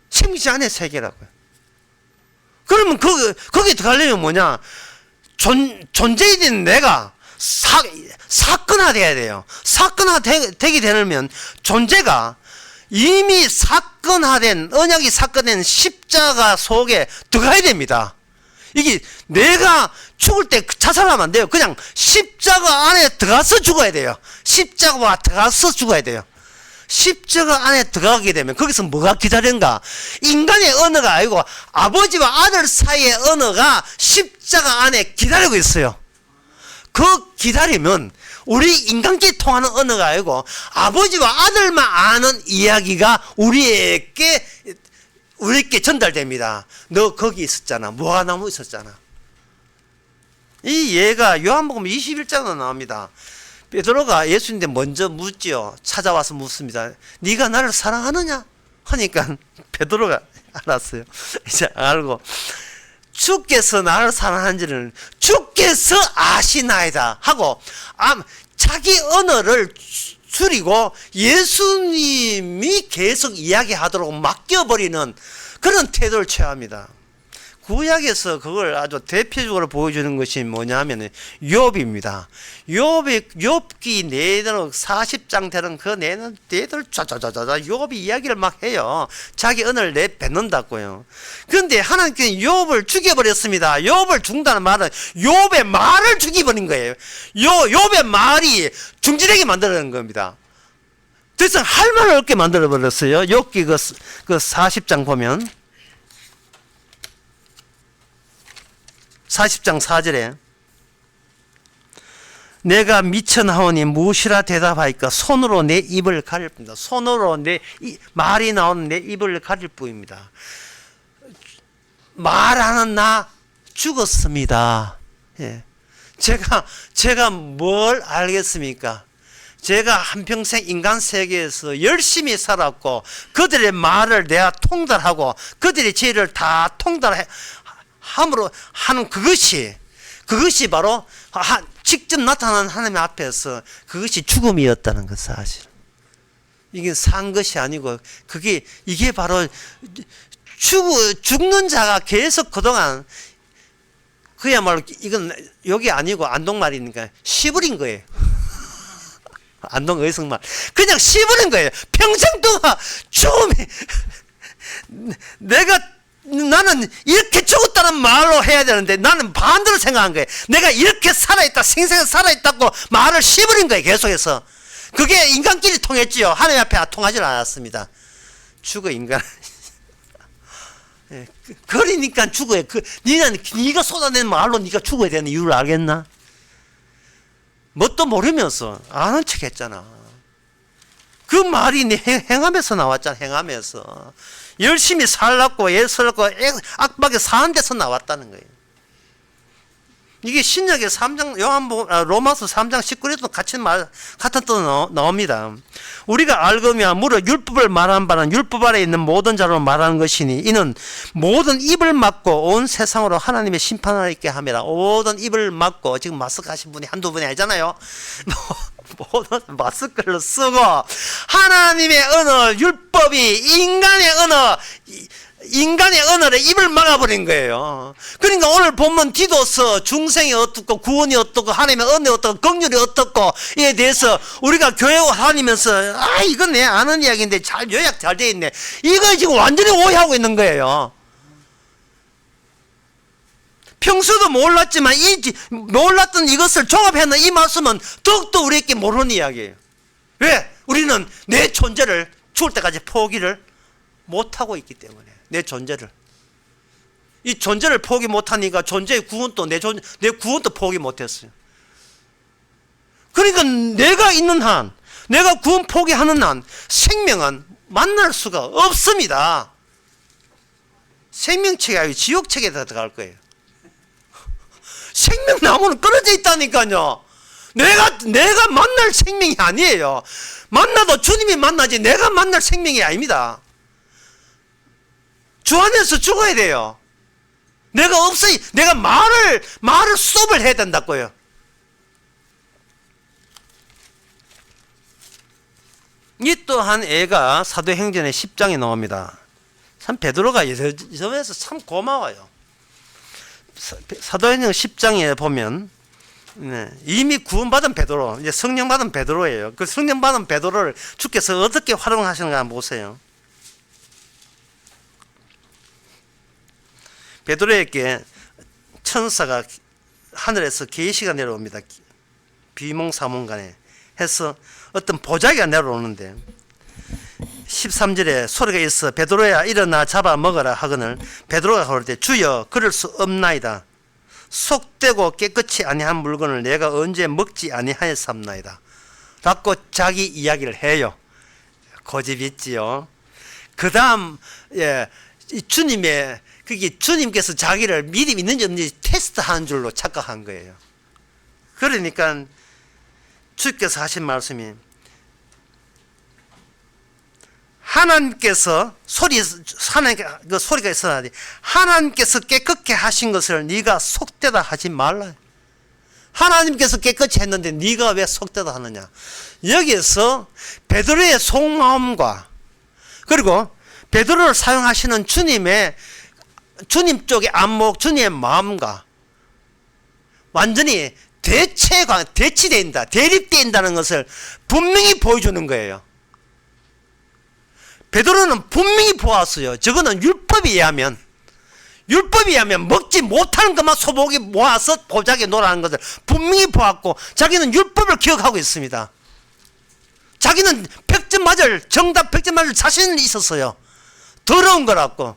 생명체 안의 세계라고요. 그러면 거기에 들어가려면 뭐냐? 존재인 내가 사건화돼야 돼요. 사건화되게 되려면 존재가 이미 언약이 사건된 십자가 속에 들어가야 됩니다. 이게 내가 죽을 때 자살하면 안 돼요. 그냥 십자가 안에 들어가서 죽어야 돼요. 십자가와 들어가서 죽어야 돼요. 십자가 안에 들어가게 되면 거기서 뭐가 기다린가? 인간의 언어가 아니고 아버지와 아들 사이의 언어가 십자가 안에 기다리고 있어요. 그 기다리면 우리 인간끼리 통하는 언어가 아니고 아버지와 아들만 아는 이야기가 우리에게 전달됩니다. 너 거기 있었잖아. 무화과나무 있었잖아. 이 예가 요한복음 21장에 나옵니다. 베드로가 예수님한테 먼저 묻지요. 찾아와서 묻습니다. 네가 나를 사랑하느냐? 하니까 베드로가 알았어요. 이제 알고 주께서 나를 사랑하는지를 주께서 아시나이다 하고 자기 언어를 줄이고 예수님이 계속 이야기하도록 맡겨버리는 그런 태도를 취합니다. 구약에서 그걸 아주 대표적으로 보여주는 것이 뭐냐면 욥입니다. 욥기 내대로 40장 되는 그 내는 대들 짜자자자자 욥이 이야기를 막 해요. 자기 은을 내뱉는다고요. 그런데 하나님께서 욥을 죽여버렸습니다. 욥을 죽는다는 말은 욥의 말을 죽여버린 거예요. 욥의 말이 중진에게 만들어낸 겁니다. 더 이상 할 말을 없게 만들어버렸어요. 욥기 그 40장 보면 40장 4절에 내가 미쳐나오니 무엇이라 대답하니까 손으로 내 입을 가릴 뿐이다. 손으로 말이 나오는 내 입을 가릴 뿐입니다. 말하는 나 죽었습니다. 예. 제가 뭘 알겠습니까? 제가 한평생 인간 세계에서 열심히 살았고 그들의 말을 내가 통달하고 그들의 죄를 다 함으로 하는 그것이 바로 직접 나타난 하나님 앞에서 그것이 죽음이었다는 것 사실. 이게 산 것이 아니고 이게 바로 죽는 자가 계속 그동안 그야말로 이건 여기 아니고 안동말이니까 시부린 거예요. 안동 의성말 그냥 시부린 거예요. 평생 동안 죽음이 나는 이렇게 죽었다는 말로 해야 되는데 나는 반대로 생각한 거예요. 내가 이렇게 살아있다, 생생히 살아있다고 말을 씹어버린 거예요. 계속해서. 그게 인간끼리 통했지요. 하나님 앞에 통하지 않았습니다. 죽어 인간. 그러니까 죽어요. 네가 쏟아낸 말로 네가 죽어야 되는 이유를 알겠나? 뭣도 모르면서 아는 척 했잖아. 그 말이 네 행함에서 나왔잖아. 행함에서. 열심히 살았고 애쓰고 악하게 사는 데서 나왔다는 거예요. 이게 신약의 3장 로마서 3장 19절에도 같은 뜻 나옵니다. 우리가 알거면 무릇 율법을 말한 바는 율법 아래 있는 모든 자로 말하는 것이니 이는 모든 입을 막고 온 세상으로 하나님의 심판을 있게 함이라. 모든 입을 막고 지금 마스크 하신 분이 한두 분이 아니잖아요. 모든 마스크를 쓰고 하나님의 언어 율법이 인간의 언어를 입을 막아버린 거예요. 그러니까 오늘 본문 디도서 중생이 어떻고 구원이 어떻고 하나님의 은혜 어떻고 긍휼이 어떻고 이에 대해서 우리가 교회 다니면서 이건 내 아는 이야기인데 요약 잘 돼 있네. 이거 지금 완전히 오해하고 있는 거예요. 평소도 몰랐지만 몰랐던 이것을 종합해놓은 이 말씀은 더욱더 우리에게 모르는 이야기예요. 왜? 우리는 내 존재를 죽을 때까지 포기를 못하고 있기 때문에. 내 존재를. 이 존재를 포기 못하니까 존재의 구원도 내 구원도 포기 못했어요. 그러니까 내가 있는 한, 내가 구원 포기하는 한 생명은 만날 수가 없습니다. 생명책이 아니고 지옥책에 들어갈 거예요. 생명나무는 끊어져 있다니까요. 내가 만날 생명이 아니에요. 만나도 주님이 만나지 내가 만날 생명이 아닙니다. 주 안에서 죽어야 돼요. 내가 없으니 내가 말을 수업을 해야 된다고요. 이 또한 애가 사도행전의 10장에 나옵니다. 참 베드로가 이 점에서 참 고마워요. 사도행전 10장에 보면 이미 구원받은 베드로, 이제 성령 받은 베드로예요. 그 성령 받은 베드로를 주께서 어떻게 활용하시는가 한번 보세요. 베드로에게 천사가 하늘에서 계시가 내려옵니다. 비몽사몽간에 해서 어떤 보자기가 내려오는데 13절에 소리가 있어 베드로야 일어나 잡아 먹어라 하거늘 베드로가 그럴 때 주여 그럴 수 없나이다. 속되고 깨끗이 아니한 물건을 내가 언제 먹지 아니하였삼나이다 라고 자기 이야기를 해요. 고집 있지요. 그 다음 그게 주님께서 자기를 믿음이 있는지 없는지 테스트하는 줄로 착각한 거예요. 그러니까 주께서 하신 말씀이 하나님께서 그 소리가 있어야 돼. 하나님께서 깨끗게 하신 것을 네가 속되다 하지 말라. 하나님께서 깨끗이 했는데 네가 왜 속되다 하느냐. 여기에서 베드로의 속마음과 그리고 베드로를 사용하시는 주님 쪽의 안목, 주님의 마음과 완전히 대치된다, 대립된다는 것을 분명히 보여주는 거예요. 베드로는 분명히 보았어요. 저거는 율법에 의하면 먹지 못하는 것만 소복이 모아서 보자기에 놓으라는 것을 분명히 보았고, 자기는 율법을 기억하고 있습니다. 자기는 100점 맞을, 정답 100점 맞을 자신이 있었어요. 더러운 거라고.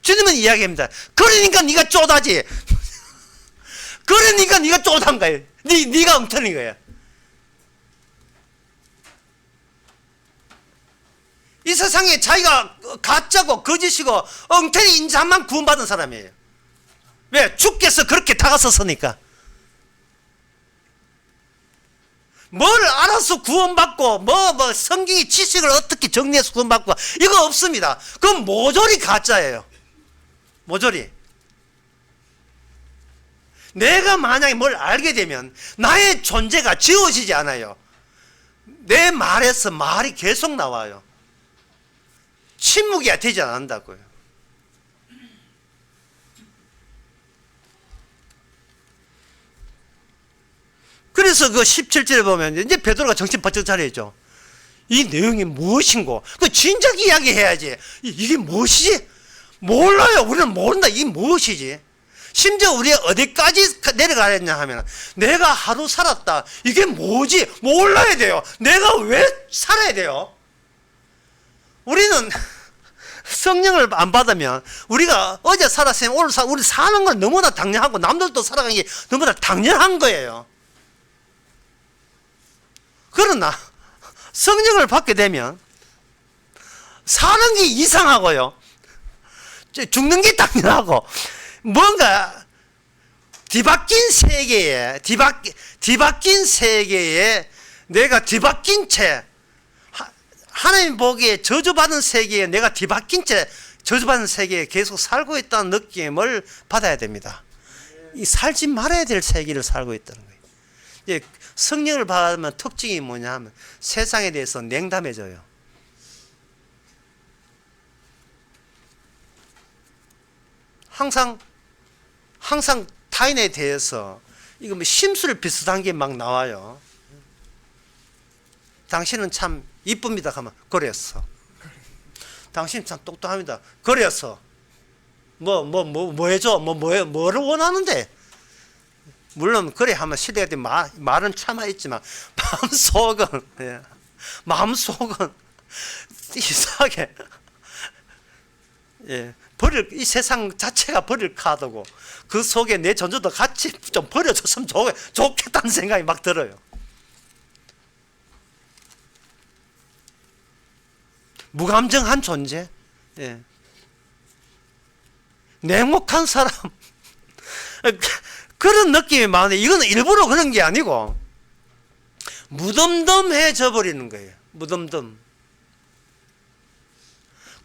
주님은 이야기합니다. 그러니까 네가 쪼다지. 그러니까 네가 쪼단 거예요. 네가 엉터리인 거예요. 이 세상에 자기가 가짜고 거짓이고 엉터리 인자만 구원받은 사람이에요. 왜? 주께서 그렇게 다가섰으니까. 뭘 알아서 구원받고 성경의 지식을 어떻게 정리해서 구원받고 이거 없습니다. 그건 모조리 가짜예요. 모조리. 내가 만약에 뭘 알게 되면 나의 존재가 지워지지 않아요. 내 말에서 말이 계속 나와요. 침묵이 되지 않는다고요. 그래서 그 17절에 보면 이제 베드로가 정신 바짝 차려야죠. 이 내용이 무엇인고? 그 진작 이야기해야지. 이게 무엇이지? 몰라요. 우리는 모른다. 이게 무엇이지? 심지어 우리가 어디까지 내려가겠냐 하면 내가 하루 살았다. 이게 뭐지? 몰라야 돼요. 내가 왜 살아야 돼요? 우리는 성령을 안 받으면 우리가 어제 살았으면 오늘 우리 사는 건 너무나 당연하고 남들도 살아가는 게 너무나 당연한 거예요. 그러나 성령을 받게 되면 사는 게 이상하고요. 죽는 게 당연하고 뭔가 뒤바뀐 세계에 내가 뒤바뀐 채 하나님 보기에 저주받은 세계에 내가 뒤바뀐 채 저주받은 세계에 계속 살고 있다는 느낌을 받아야 됩니다. 이 살지 말아야 될 세계를 살고 있다는 거예요. 이제 성령을 받으면 특징이 뭐냐 하면 세상에 대해서 냉담해져요. 항상 타인에 대해서 이거 뭐 심술 비슷한 게 막 나와요. 당신은 참 이쁩니다 하면 그랬어. 당신 참 똑똑합니다. 그래서 뭐 해줘? 뭐를 원하는데? 물론 그래 하면 시대가 되면 말은 참아 있지만 마음속은 이상하게 이 세상 자체가 버릴 카드고 그 속에 내 존재도 같이 좀 버려줬으면 좋겠다는 생각이 막 들어요. 무감정한 존재, 냉혹한 사람 그런 느낌이 많은데 이거는 일부러 그런 게 아니고 무덤덤해져 버리는 거예요. 무덤덤.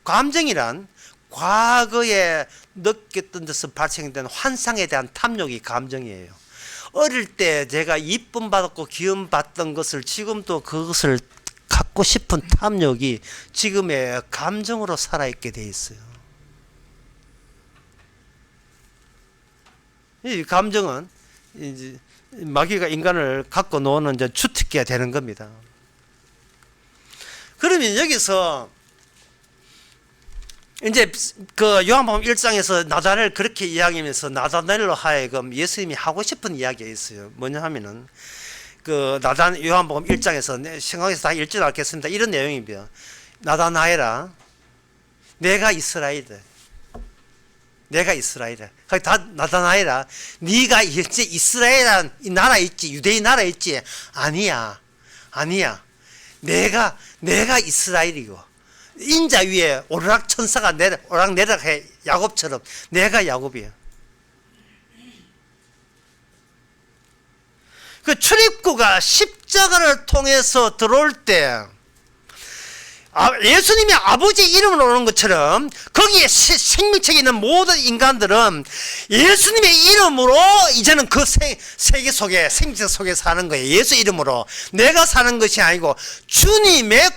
감정이란 과거에 느꼈던 데서 발생된 환상에 대한 탐욕이 감정이에요. 어릴 때 제가 이쁨 받았고 기움 받던 것을 지금도 그것을 갖고 싶은 탐욕이 지금의 감정으로 살아있게 돼 있어요. 이 감정은 이제 마귀가 인간을 갖고 노는 이제 주특기가 되는 겁니다. 그러면 여기서 이제 그 요한복음 1장에서 나다나엘을 그렇게 이야기하면서 나다나엘로 하여금 예수님이 하고 싶은 이야기가 있어요. 뭐냐 하면은 그 요한복음 1장에서 생각해서 다 읽지 않겠습니다. 이런 내용입니다. 나다나엘아, 내가 이스라엘이다. 나다나엘아, 네가 이제 이스라엘이란 이 나라 있지, 유대인 나라 있지? 아니야. 내가 이스라엘이고 인자 위에 오르락 천사가 오락 내리락 야곱처럼 내가 야곱이야. 그 출입구가 십자가를 통해서 들어올 때 예수님이 아버지 이름으로 오는 것처럼 거기에 생명책에 있는 모든 인간들은 예수님의 이름으로 이제는 그 세계 속에 생명책 속에 사는 거예요. 예수 이름으로. 내가 사는 것이 아니고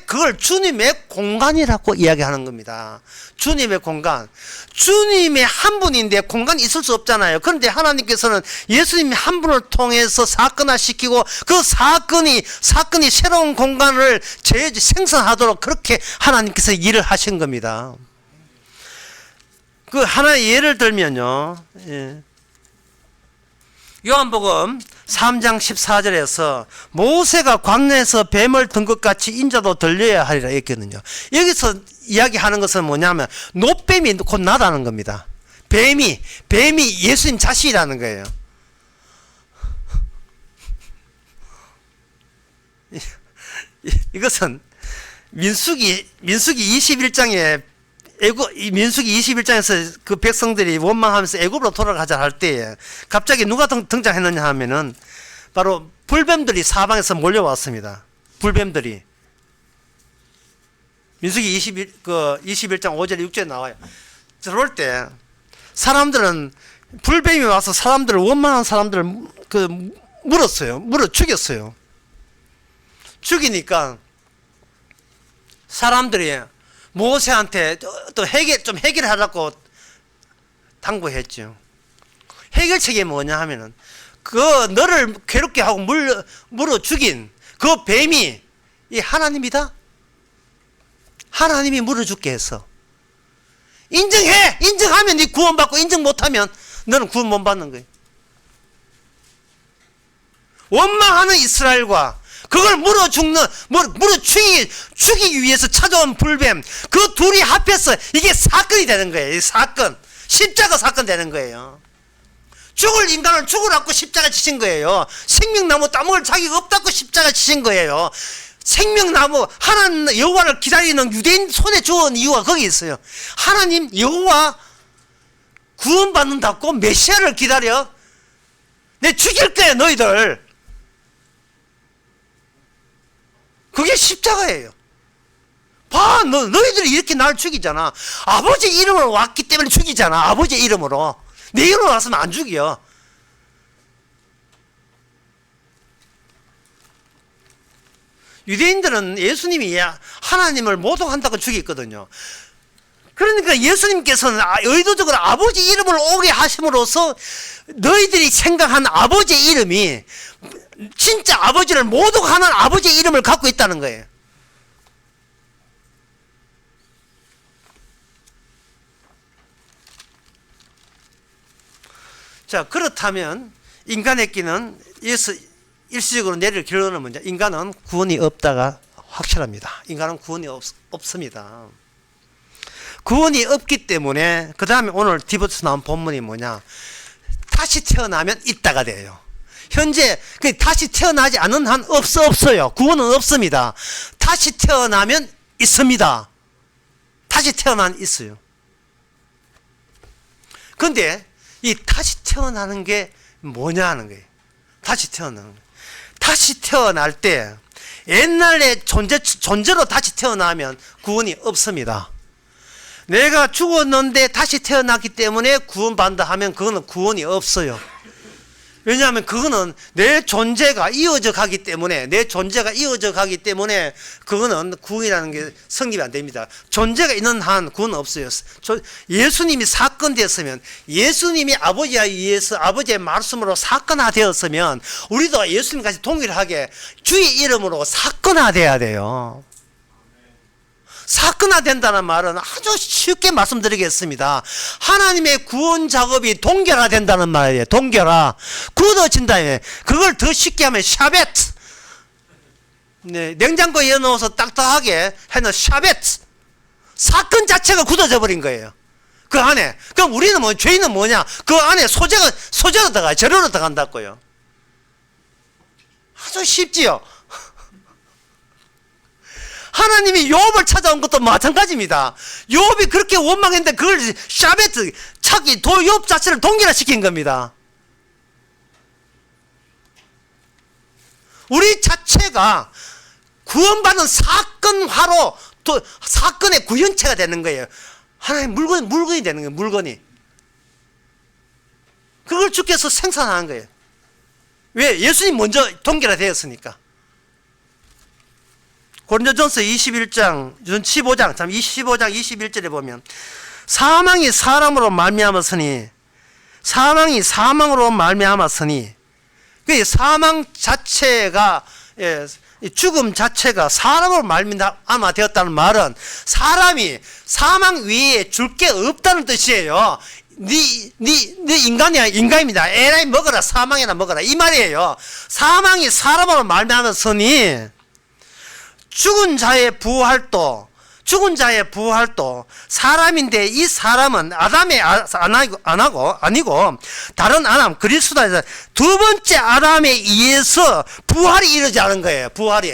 그걸 주님의 공간이라고 이야기하는 겁니다. 주님의 공간. 주님의 한 분인데 공간이 있을 수 없잖아요. 그런데 하나님께서는 예수님이 한 분을 통해서 사건화시키고 그 사건이 새로운 공간을 생성하도록 그렇게 하나님께서 일을 하신 겁니다. 그 하나의 예를 들면요. 요한복음 3장 14절에서 모세가 광야에서 뱀을 든 것 같이 인자도 들려야 하리라 했거든요. 여기서 이야기하는 것은 뭐냐면 노뱀이 곧 나다는 겁니다. 뱀이 예수님 자신이라는 거예요. 이것은 민수기 21장에 민수기 21장에서 그 백성들이 원망하면서 애굽으로 돌아가자 할 때에 갑자기 누가 등장했느냐 하면은 바로 불뱀들이 사방에서 몰려왔습니다. 불뱀들이. 민수기 21장 5절 6절에 나와요. 그럴 때 사람들은 불뱀이 와서 사람들을 원망한 사람들을 물어 죽였어요. 죽이니까 사람들이 모세한테 또 해결하라고 당부했죠. 해결책이 뭐냐 하면은 너를 괴롭게 하고 물어 죽인 그 뱀이 이 하나님이다. 하나님이 물어 죽게 했어. 인정하면 네 구원받고 인정 못하면 너는 구원 못 받는 거예요. 원망하는 이스라엘과 그걸 죽이기 위해서 찾아온 불뱀, 그 둘이 합해서 이게 사건이 되는 거예요. 사건. 십자가 사건 되는 거예요. 죽을 인간을 죽으라고 십자가 지신 거예요. 생명나무 따먹을 자기가 없다고 십자가 지신 거예요. 생명나무, 하나님 여호와를 기다리는 유대인 손에 주온 이유가 거기 있어요. 하나님 여호와 구원받는다고 메시아를 기다려? 내 죽일 거야 너희들. 그게 십자가예요. 봐, 너희들이 이렇게 날 죽이잖아. 아버지 이름으로 왔기 때문에 죽이잖아. 아버지 이름으로. 내 이름으로 왔으면 안 죽여. 유대인들은 예수님이 하나님을 모독한다고 죽였거든요. 그러니까 예수님께서는 의도적으로 아버지 이름을 오게 하심으로써 너희들이 생각한 아버지 이름이 진짜 아버지를 모독하는 아버지의 이름을 갖고 있다는 거예요. 자, 그렇다면 인간에게는 일시적으로 내릴 결론은 뭐냐? 인간은 구원이 없다가 확실합니다. 인간은 구원이 없습니다. 구원이 없기 때문에 그 다음에 오늘 디보트에서 나온 본문이 뭐냐? 다시 태어나면 있다가 돼요. 현재 다시 태어나지 않은 한 없어요. 구원은 없습니다. 다시 태어나면 있습니다. 다시 태어나면 있어요. 그런데 이 다시 태어나는 게 뭐냐 하는 거예요. 다시 태어나는 거예요. 다시 태어날 때 옛날의 존재로 다시 태어나면 구원이 없습니다. 내가 죽었는데 다시 태어났기 때문에 구원받는다 하면 그거는 구원이 없어요. 왜냐하면 그거는 내 존재가 이어져 가기 때문에 그거는 구원이라는 게 성립이 안 됩니다. 존재가 있는 한 구원은 없어요. 예수님이 사건되었으면, 예수님이 아버지에 의해서 아버지의 말씀으로 사건화되었으면 우리도 예수님같이 동일하게 주의 이름으로 사건화돼야 돼요. 사건화된다는 말은 아주 쉽게 말씀드리겠습니다. 하나님의 구원 작업이 동결화된다는 말이에요. 동결화. 굳어진다. 그걸 더 쉽게 하면 샤벳. 네, 냉장고에 넣어서 딱딱하게 해놓은 샤벳. 사건 자체가 굳어져 버린 거예요. 그 안에. 그럼 우리는 죄인은 뭐냐? 그 안에 소재가 들어가요. 재료로 들어간다고요. 아주 쉽지요. 하나님이 욥을 찾아온 것도 마찬가지입니다. 욥이 그렇게 원망했는데 그걸 샤베트 차기 욥 자체를 동결화시킨 겁니다. 우리 자체가 구원받은 사건화로 또 사건의 구현체가 되는 거예요. 하나의 물건이 되는 거예요. 물건이. 그걸 주께서 생산하는 거예요. 왜? 예수님 먼저 동결화되었으니까. 고린도전서 21장, 15장, 21절에 보면 사망이 사람으로 말미암았으니 사망이 사망으로 말미암았으니 그 사망 자체가 죽음 자체가 사람으로 말미암아 되었다는 말은 사람이 사망 위에 줄 게 없다는 뜻이에요. 네 인간이야 인간입니다. 에라이 먹어라 사망이나 먹어라 이 말이에요. 사망이 사람으로 말미암았으니 죽은 자의 부활도 사람인데 이 사람은 아담의 아니고 다른 아담 그리스도에서 두 번째 아담에 의해서 부활이 이루어지지 않은 거예요. 부활이.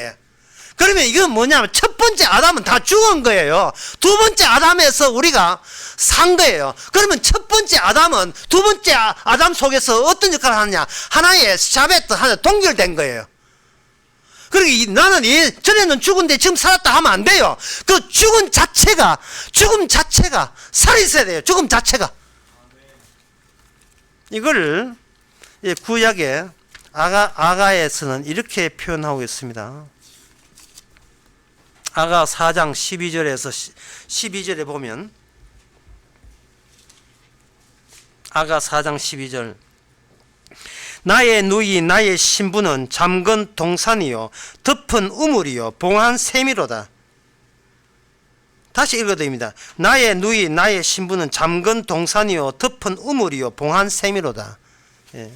그러면 이건 뭐냐면 첫 번째 아담은 다 죽은 거예요. 두 번째 아담에서 우리가 산 거예요. 그러면 첫 번째 아담은 두 번째 아담 속에서 어떤 역할을 하느냐? 하나의 샤벳 하나 동결된 거예요. 그러니까 나는 전에는 죽은데 지금 살았다 하면 안 돼요. 그 죽음 자체가 살아있어야 돼요. 죽음 자체가. 이걸 구약의 아가에서는 이렇게 표현하고 있습니다. 아가 4장 12절에서 12절에 보면 아가 4장 12절 나의 누이 나의 신부는 잠건 동산이요 덮은 우물이요 봉한 샘이로다. 다시 읽어드립니다. 나의 누이 나의 신부는 잠건 동산이요 덮은 우물이요 봉한 샘이로다. 예.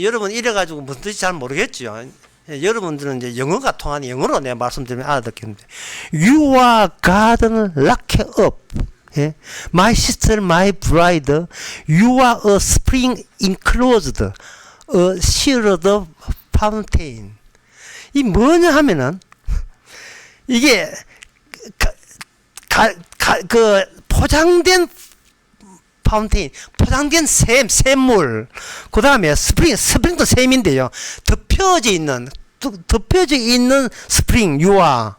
여러분 이래가지고 무슨 뜻인지 잘 모르겠죠. 예, 여러분들은 이제 영어가 통하니 영어로 내가 말씀드리면 알아듣겠는데 You are garden locked up. 예? My sister, my bride, you are a spring enclosed, a shielded fountain. 이 뭐냐 하면은 이게 그 포장된 파운테인, 포장된 샘물, 그 다음에 스프링도 샘인데요. 덮여져 있는 스프링, 유아.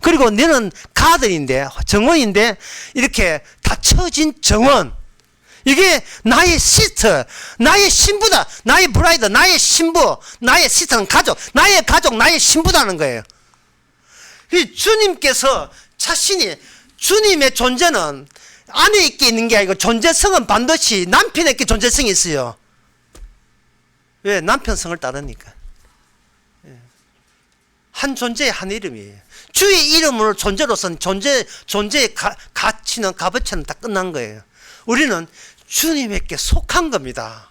그리고 너는 가든인데, 정원인데, 이렇게 닫혀진 정원. 이게 나의 시스터, 나의 신부다. 나의 브라이드, 나의 신부, 나의 시스터는 가족, 나의 신부다는 거예요. 주님께서 자신이, 주님의 존재는 안에 있게 있는 게 아니고 존재성은 반드시 남편에게 존재성이 있어요. 왜? 남편성을 따르니까. 한 존재의 한 이름이에요. 주의 이름으로 존재로서는 존재의 가치는 값어치는 다 끝난 거예요. 우리는 주님에게 속한 겁니다.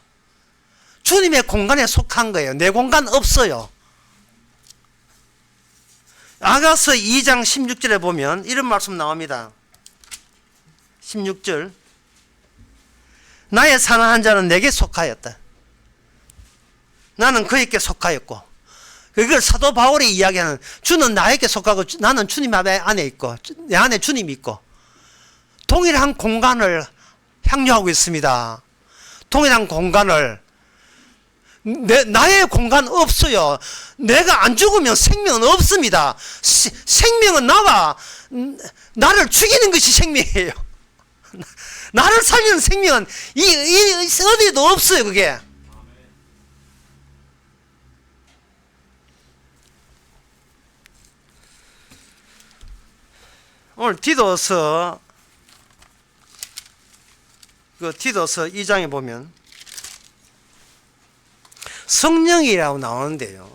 주님의 공간에 속한 거예요. 내 공간 없어요. 아가서 2장 16절에 보면 이런 말씀 나옵니다. 16절 나의 사랑한 자는 내게 속하였다. 나는 그에게 속하였고 그걸 사도 바울이 이야기하는 주는 나에게 속하고 나는 주님 안에 있고 내 안에 주님이 있고 동일한 공간을 향유하고 있습니다. 동일한 공간을 나의 공간 없어요. 내가 안 죽으면 생명은 없습니다. 생명은 나를 죽이는 것이 생명이에요. 나를 살리는 생명은 어디에도 없어요. 그게 오늘 디도서 2장에 보면 성령이라고 나오는데요.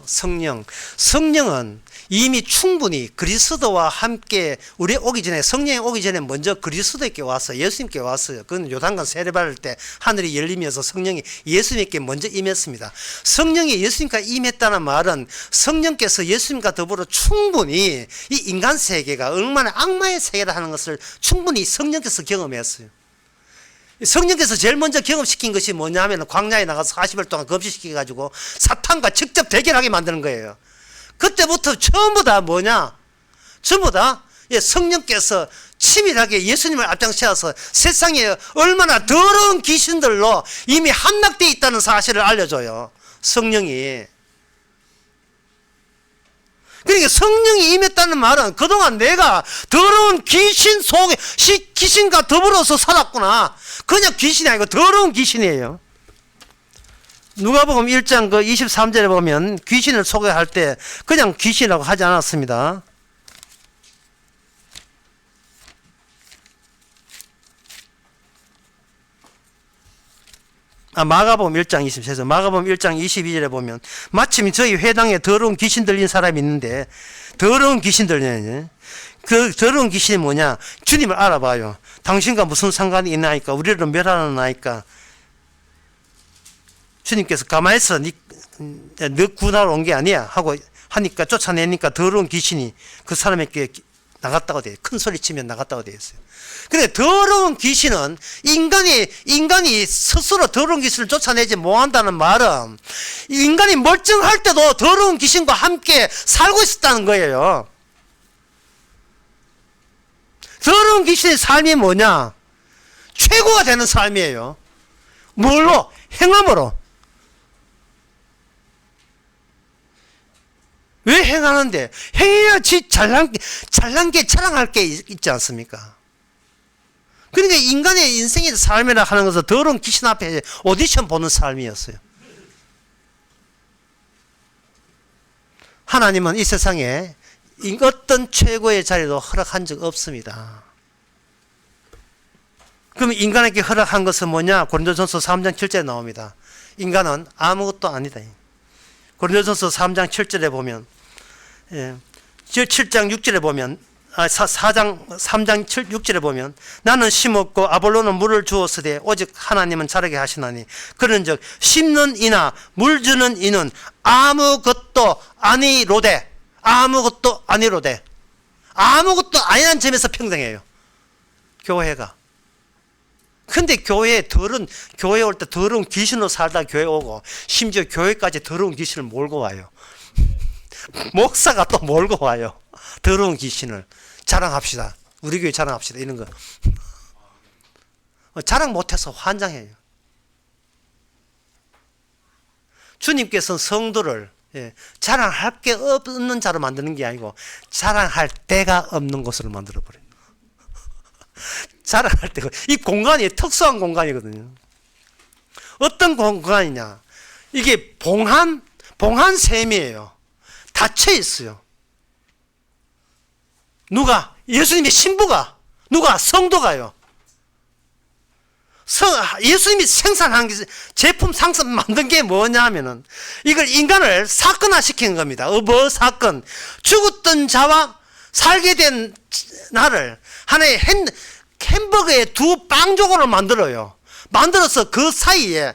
성령은 이미 충분히 그리스도와 함께 우리 오기 전에 성령이 오기 전에 먼저 그리스도에게 왔어요. 예수님께 왔어요. 그건 요단강 세례받을 때 하늘이 열리면서 성령이 예수님께 먼저 임했습니다. 성령이 예수님과 임했다는 말은 성령께서 예수님과 더불어 충분히 이 인간 세계가 얼마나 악마의 세계다 하는 것을 충분히 성령께서 경험했어요. 성령께서 제일 먼저 경험시킨 것이 뭐냐면 광야에 나가서 40일 동안 금식시켜가지고 사탄과 직접 대결하게 만드는 거예요. 그때부터 전부 다 뭐냐? 전부 다 성령께서 치밀하게 예수님을 앞장세워서 세상에 얼마나 더러운 귀신들로 이미 함락되어 있다는 사실을 알려줘요. 성령이. 그러니까 성령이 임했다는 말은 그동안 내가 더러운 귀신 속에 귀신과 더불어서 살았구나. 그냥 귀신이 아니고 더러운 귀신이에요. 누가복음 1장 그 23절에 보면 귀신을 소개할 때 그냥 귀신이라고 하지 않았습니다. 마가복음 1장 23절, 마가복음 1장 22절에 보면 마침 저희 회당에 더러운 귀신 들린 사람이 있는데, 더러운 귀신 들리네. 그 더러운 귀신이 뭐냐? 주님을 알아봐요. 당신과 무슨 상관이 있나이까? 우리를 멸하나이까? 주님께서 가만히 있어. 너 구하러 온 게 아니야 하고 하니까, 쫓아내니까 더러운 귀신이 그 사람에게 나갔다고 돼. 큰 소리 치면 나갔다고 되어 있어요. 근데 더러운 귀신은 인간이 스스로 더러운 귀신을 쫓아내지 못한다는 말은 인간이 멀쩡할 때도 더러운 귀신과 함께 살고 있었다는 거예요. 더러운 귀신의 삶이 뭐냐? 최고가 되는 삶이에요. 뭘로? 행함으로. 왜 행하는데? 행해야지 잘난 게 자랑할 게 있지 않습니까? 그러니까 인간의 인생의 삶이라 하는 것은 더러운 귀신 앞에 오디션 보는 삶이었어요. 하나님은 이 세상에 어떤 최고의 자리도 허락한 적 없습니다. 그럼 인간에게 허락한 것은 뭐냐? 고린도전서 3장 7절에 나옵니다. 인간은 아무것도 아니다. 고린도전서 3장 7절에 보면, 7장 6절에 보면, 3장 6절에 보면, 나는 심었고 아볼로는 물을 주었으되 오직 하나님은 자라게 하시나니 그런즉 심는 이나 물 주는 이는 아무것도 아니로되, 아무것도 아니로되, 아무것도 아니라는 점에서 평등해요. 교회가. 근데 교회 올 때 더러운 귀신으로 살다 교회 오고, 심지어 교회까지 더러운 귀신을 몰고 와요. 목사가 또 몰고 와요. 더러운 귀신을. 자랑합시다. 우리 교회 자랑합시다. 이런 거. 자랑 못해서 환장해요. 주님께서는 성도를 자랑할 게 없는 자로 만드는 게 아니고 자랑할 데가 없는 곳으로 만들어버려요. 자랑할 때가, 이 공간이 특수한 공간이거든요. 어떤 공간이냐? 이게 봉한샘이에요. 닫혀 있어요. 누가? 예수님의 신부가. 누가? 성도가요. 예수님이 생산한 제품 상품 만든 게 뭐냐면은 이걸 인간을 사건화시키는 겁니다. 뭐 사건? 죽었던 자와 살게 된 나를 하나의 햄버거의 두 빵조각을 만들어요. 만들어서 그 사이에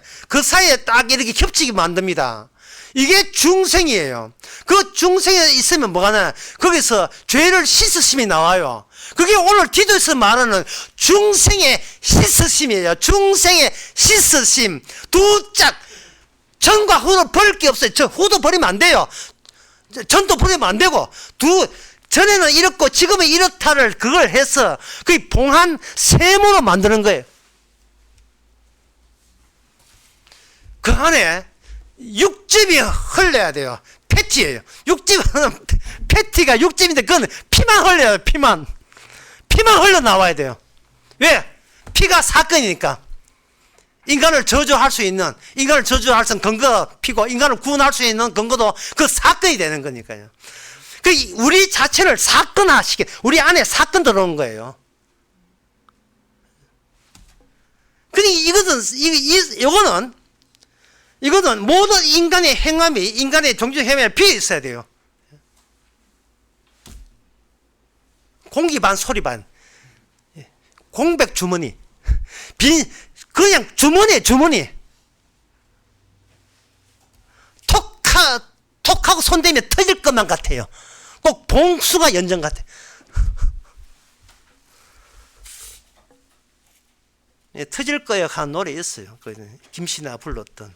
딱 이렇게 겹치게 만듭니다. 이게 중생이에요. 그 중생에 있으면 뭐가 나요? 거기서 죄를 씻으심이 나와요. 그게 오늘 기도에서 말하는 중생의 씻으심이에요. 중생의 씻으심. 두 짝. 전과 후도 버릴 게 없어요. 후도 버리면 안 돼요. 전도 버리면 안 되고. 전에는 이렇고 지금은 이렇다를 그걸 해서 그 봉한 세모로 만드는 거예요. 그 안에 육즙이 흘러야 돼요. 패티예요. 패티가 육즙인데 그건 피만 흘려요. 피만 흘러 나와야 돼요. 왜? 피가 사건이니까. 인간을 저주할 수 있는 근거가 피고, 인간을 구원할 수 있는 근거도 그 사건이 되는 거니까요. 우리 자체를 사건화시켜, 우리 안에 사건 들어온 거예요. 이거는 모든 인간의 행함이, 인간의 종종 행함에 비어 있어야 돼요. 공기 반 소리 반. 공백 주머니. 그냥 주머니. 톡하고 손대면 터질 것만 같아요. 꼭 봉수가 연정 같아. 터질 거예요 한 노래 있어요. 김신아 불렀던.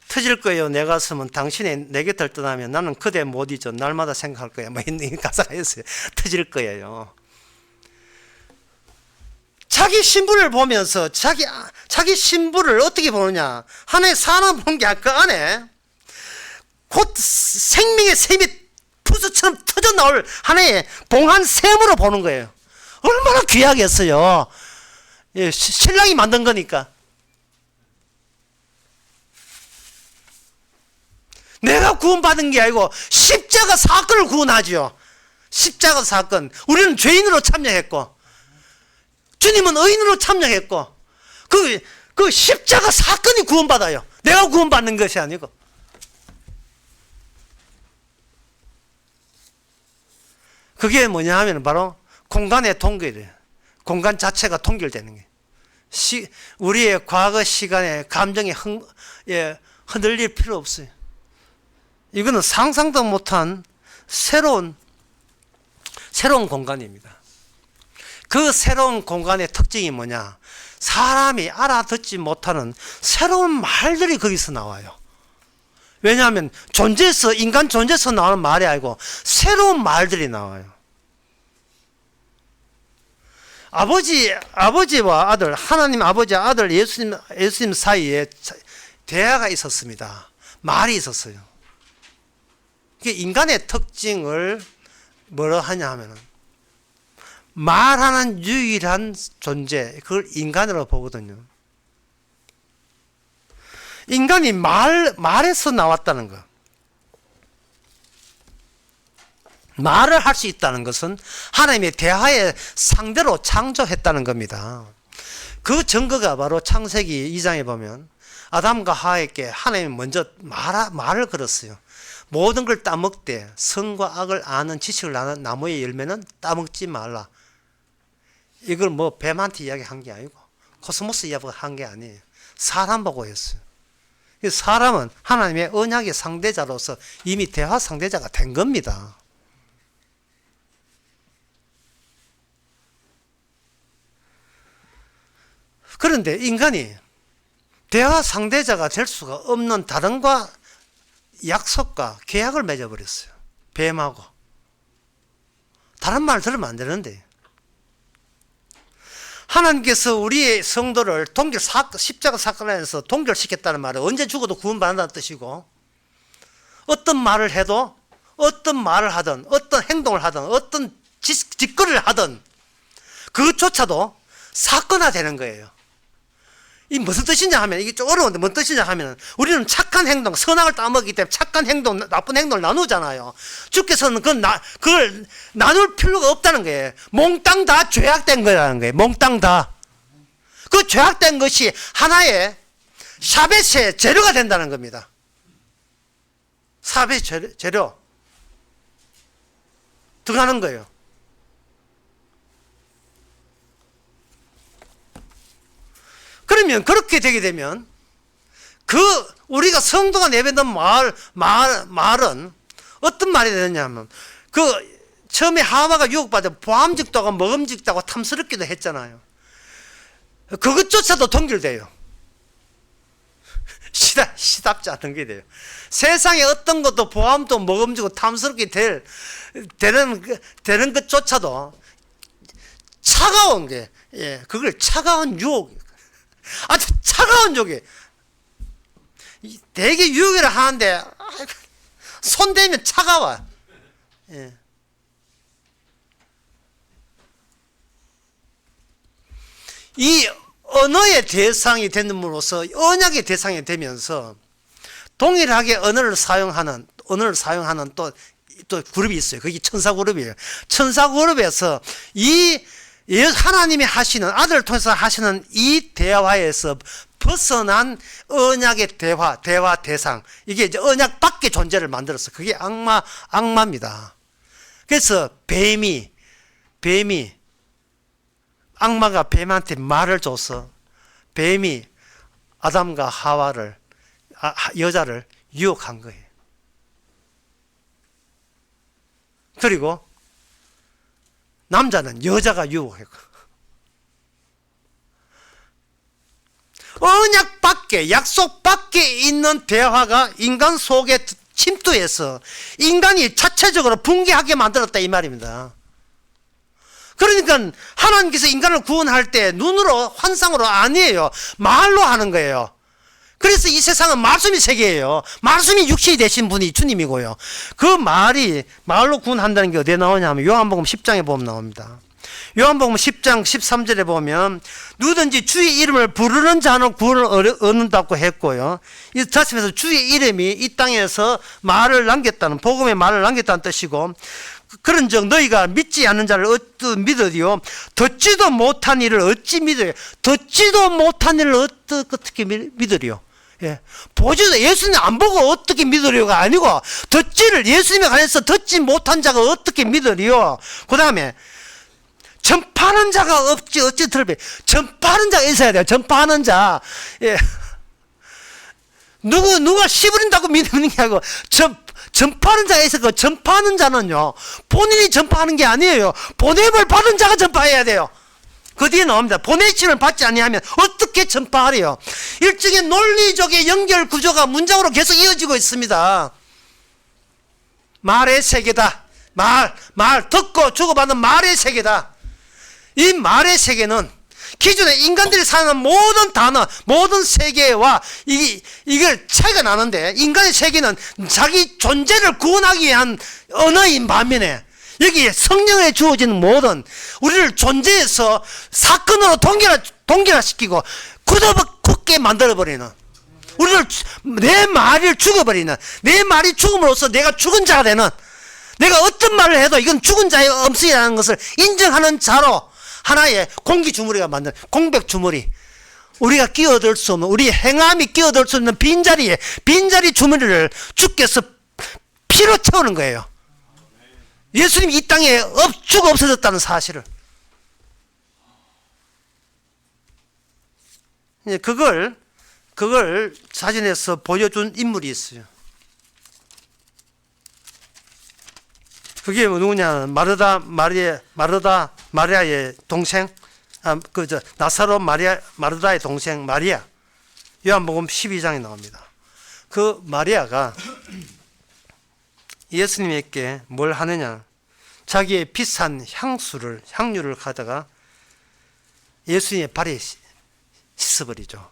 터질 거예요 내 가슴은 당신이 내 곁을 떠나면 나는 그대 못 잊어 날마다 생각할 거야. 뭐 이런 가사가 있어요. 터질 거예요. 자기 신부를 보면서 자기 신부를 어떻게 보느냐? 하나의 사람 보는 게 그 안에 곧 생명의 샘이 푸스처럼 터져 나올 하나의 봉한 샘으로 보는 거예요. 얼마나 귀하겠어요. 예, 신랑이 만든 거니까. 내가 구원받은 게 아니고 십자가 사건을 구원하죠. 십자가 사건. 우리는 죄인으로 참여했고 주님은 의인으로 참여했고 그 십자가 사건이 구원받아요. 내가 구원받는 것이 아니고. 그게 뭐냐 하면 바로 공간의 통결이에요. 공간 자체가 통결되는 게. 우리의 과거 시간에 감정이 흔들릴 필요 없어요. 이거는 상상도 못한 새로운 공간입니다. 그 새로운 공간의 특징이 뭐냐? 사람이 알아듣지 못하는 새로운 말들이 거기서 나와요. 왜냐하면 인간 존재에서 나오는 말이 아니고 새로운 말들이 나와요. 아버지와 아들, 하나님 아버지와 아들 예수님 사이에 대화가 있었습니다. 말이 있었어요. 인간의 특징을 뭐라 하냐 하면은 말하는 유일한 존재, 그걸 인간으로 보거든요. 인간이 말에서 나왔다는 거. 말을 할 수 있다는 것은 하나님의 대화의 상대로 창조했다는 겁니다. 그 증거가 바로 창세기 2장에 보면 아담과 하와에게 하나님이 먼저 말을 걸었어요. 모든 걸 따먹되 선과 악을 아는 지식을 아는 나무의 열매는 따먹지 말라. 이걸 뭐 뱀한테 이야기한 게 아니고 코스모스 이야기한 게 아니에요. 사람 보고 했어요. 사람은 하나님의 언약의 상대자로서 이미 대화 상대자가 된 겁니다. 그런데 인간이 대화 상대자가 될 수가 없는 다른과 약속과 계약을 맺어버렸어요. 뱀하고. 다른 말 들으면 안 되는데. 하나님께서 우리의 성도를 십자가 사건 안에서 동결시켰다는 말은 언제 죽어도 구원받는다는 뜻이고, 어떤 말을 해도, 어떤 말을 하든, 어떤 행동을 하든, 어떤 짓거리를 하든, 그것조차도 사건화되는 거예요. 이 무슨 뜻이냐 하면, 이게 좀 어려운데 뭔 뜻이냐 하면, 우리는 착한 행동, 선악을 따먹기 때문에 착한 행동, 나쁜 행동을 나누잖아요. 주께서는 그걸 나눌 필요가 없다는 거예요. 몽땅 다 죄악된 거라는 거예요. 몽땅 다. 그 죄악된 것이 하나의 샤벳의 재료가 된다는 겁니다. 샤벳 재료. 들어가는 거예요. 그러면 그렇게 되게 되면 우리가 성도가 내뱉는 말은 어떤 말이 되느냐면 처음에 하와가 유혹받아 보암직도 하고 먹음직도 하고 탐스럽기도 했잖아요. 그것조차도 동결돼요. 시답지 않은 게 돼요. 세상에 어떤 것도 보암도 먹음직고 탐스럽게 되는 것조차도 차가운 게, 그걸 차가운 유혹, 아주 차가운 유혹이 되게 유혹이라 하는데 손 대면 차가워. 이 언어의 대상이 됨으로써 언약의 대상이 되면서 동일하게 언어를 사용하는 또 그룹이 있어요. 그게 천사 그룹이에요. 천사 그룹에서 하나님이 하시는, 아들을 통해서 하시는 이 대화에서 벗어난 언약의 대화 대상, 이게 이제 언약 밖의 존재를 만들었어. 그게 악마입니다. 그래서 악마가 뱀한테 말을 줘서 뱀이 아담과 여자를 유혹한 거예요. 그리고 남자는 여자가 유혹했고, 언약 밖에, 약속 밖에 있는 대화가 인간 속에 침투해서 인간이 자체적으로 붕괴하게 만들었다 이 말입니다. 그러니까 하나님께서 인간을 구원할 때 눈으로 환상으로 아니에요. 말로 하는 거예요. 그래서 이 세상은 말씀이 세계예요. 말씀이 육신이 되신 분이 주님이고요. 그 말이 말로 구원한다는 게 어디에 나오냐 하면 요한복음 10장에 보면 나옵니다. 요한복음 10장 13절에 보면 누구든지 주의 이름을 부르는 자는 구원을 얻는다고 했고요. 이 다시면서 주의 이름이 이 땅에서 말을 남겼다는, 복음의 말을 남겼다는 뜻이고, 그런즉 너희가 믿지 않는 자를 어찌 믿으리요, 듣지도 못한 일을 어찌 믿으리요. 듣지도 못한 일을 어떻게 믿으리요. 예. 보지도, 예수님 안 보고 어떻게 믿으리요가 아니고, 듣지를, 예수님에 관해서 듣지 못한 자가 어떻게 믿으리요. 그 다음에 전파하는 자가 없지 어찌 들으리. 전파하는 자가 있어야 돼요. 전파하는 자. 예. 누가 시부린다고 믿는 게 아니고 전파하는 자가 있어. 그 전파하는 자는요, 본인이 전파하는 게 아니에요. 보냄을 받은 자가 전파해야 돼요. 그 뒤에 나옵니다. 보내심을 받지 아니하면 어떻게 전파하래요. 일종의 논리적인 연결 구조가 문장으로 계속 이어지고 있습니다. 말의 세계다. 말 듣고 주고받는 말의 세계다. 이 말의 세계는 기존에 인간들이 사는 모든 단어, 모든 세계와 이걸 차이가 나는데, 인간의 세계는 자기 존재를 구원하기 위한 언어인 반면에 여기에 성령에 주어지는 모든 우리를 존재에서 사건으로 동결화시키고 굳게 만들어버리는, 우리를, 내 말을 죽어버리는, 내 말이 죽음으로써 내가 죽은 자가 되는, 내가 어떤 말을 해도 이건 죽은 자의 음성이라는 것을 인정하는 자로 하나의 공기 주머니가 만든 공백 주머니, 우리가 끼어들 수 없는, 우리 행함이 끼어들 수 있는 빈자리 주머니를 주께서 피로 채우는 거예요. 예수님이 이 땅에 죽어 없어졌다는 사실을. 그걸 사진에서 보여준 인물이 있어요. 그게 누구냐? 마리아의 동생, 나사로 마르다의 동생 마리아. 요한복음 12장에 나옵니다. 그 마리아가 예수님에게 뭘 하느냐? 자기의 비싼 향유를 가져가 예수님의 발에 씻어버리죠.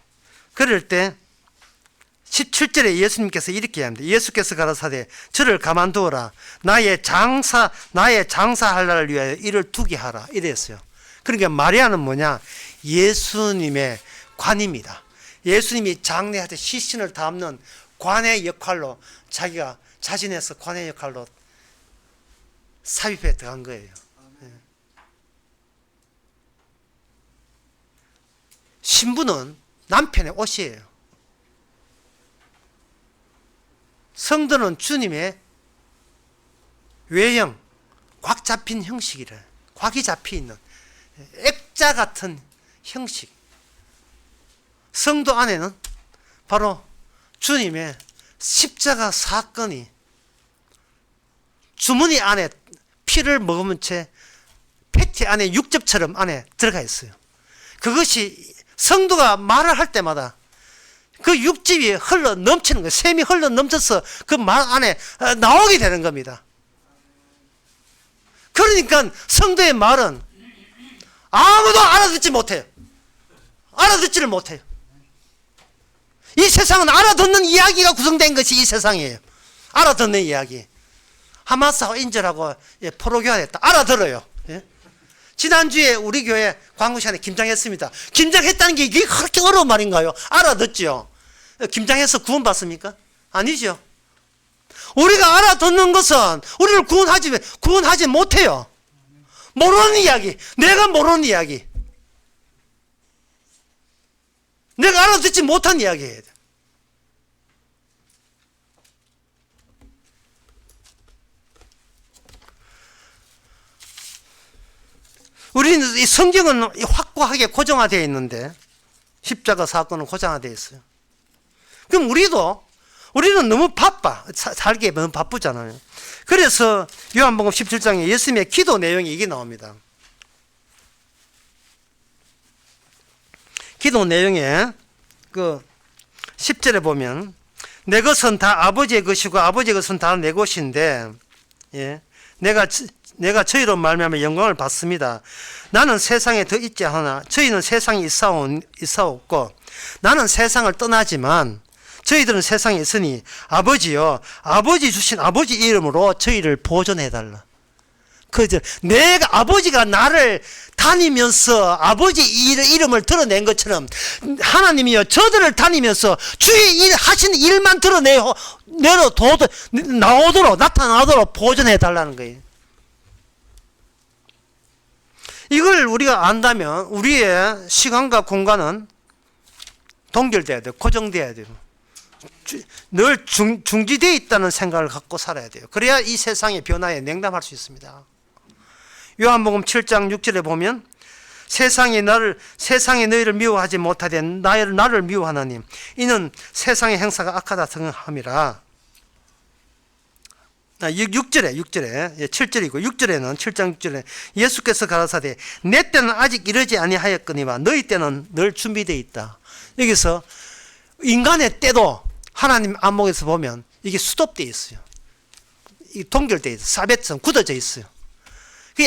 그럴 때 17절에 예수님께서 이렇게 합니다. 예수께서 가라사대 저를 가만두어라. 나의 장사할 날을 위하여 이를 두게 하라. 이랬어요. 그러니까 마리아는 뭐냐? 예수님의 관입니다. 예수님이 장례할 시신을 담는 관의 역할로 자기가 자신에서 관의 역할로 삽입해 들어간 거예요. 신부는 남편의 옷이에요. 성도는 주님의 외형, 곽 잡힌 형식이래. 곽이 잡혀 있는 액자 같은 형식. 성도 안에는 바로 주님의 십자가 사건이 주머니 안에 피를 머금은 채 패티 안에 육즙처럼 안에 들어가 있어요. 그것이 성도가 말을 할 때마다 그 육즙이 흘러 넘치는 거예요. 샘이 흘러 넘쳐서 그 말 안에 나오게 되는 겁니다. 그러니까 성도의 말은 아무도 알아듣지 못해요. 알아듣지를 못해요. 이 세상은 알아듣는 이야기가 구성된 것이 이 세상이에요. 알아듣는 이야기. 하마스하고 인절하고 포로교가 됐다. 알아들어요. 예? 지난주에 우리 교회 광고 시간에 김장했습니다. 김장했다는 게 이게 그렇게 어려운 말인가요? 알아듣죠. 김장해서 구원받습니까? 아니죠. 우리가 알아듣는 것은 우리를 구원하지 못해요. 모르는 이야기, 내가 모르는 이야기, 내가 알아듣지 못한 이야기예요. 우리는 이 성경은 확고하게 고정화되어 있는데 십자가 사건은 고정화되어 있어요. 그럼 우리는 너무 바빠. 살기에 너무 바쁘잖아요. 그래서 요한복음 17장에 예수님의 기도 내용이 이게 나옵니다. 기도 내용에 그 10절에 보면 내 것은 다 아버지의 것이고 아버지의 것은 다 내 것인데, 예, 내가 내가 저희로 말미암아 영광을 받습니다. 나는 세상에 더 있지 않으나 저희는 세상에 있사옵고 나는 세상을 떠나지만 저희들은 세상에 있으니 아버지여 아버지 주신 아버지 이름으로 저희를 보존해달라. 내가 아버지가 나를 다니면서 아버지 이름을 드러낸 것처럼 하나님이여 저들을 다니면서 주의 일 하시는 일만 나타나도록 보존해 달라는 거예요. 이걸 우리가 안다면 우리의 시간과 공간은 동결돼야 돼요. 고정돼야 돼요. 늘 중지되어 있다는 생각을 갖고 살아야 돼요. 그래야 이 세상의 변화에 냉담할 수 있습니다. 요한복음 7장 6절에 보면 세상에 너희를 미워하지 못하되 나를 미워하나니 이는 세상의 행사가 악하다 등함이라. 7절이고 6절에는 7장 6절에 예수께서 가라사대 내 때는 아직 이르지 아니하였거니와 너희 때는 늘 준비되어 있다. 여기서 인간의 때도 하나님 안목에서 보면 이게 수톱되어 있어요. 동결되어 있어요. 사배점 굳어져 있어요.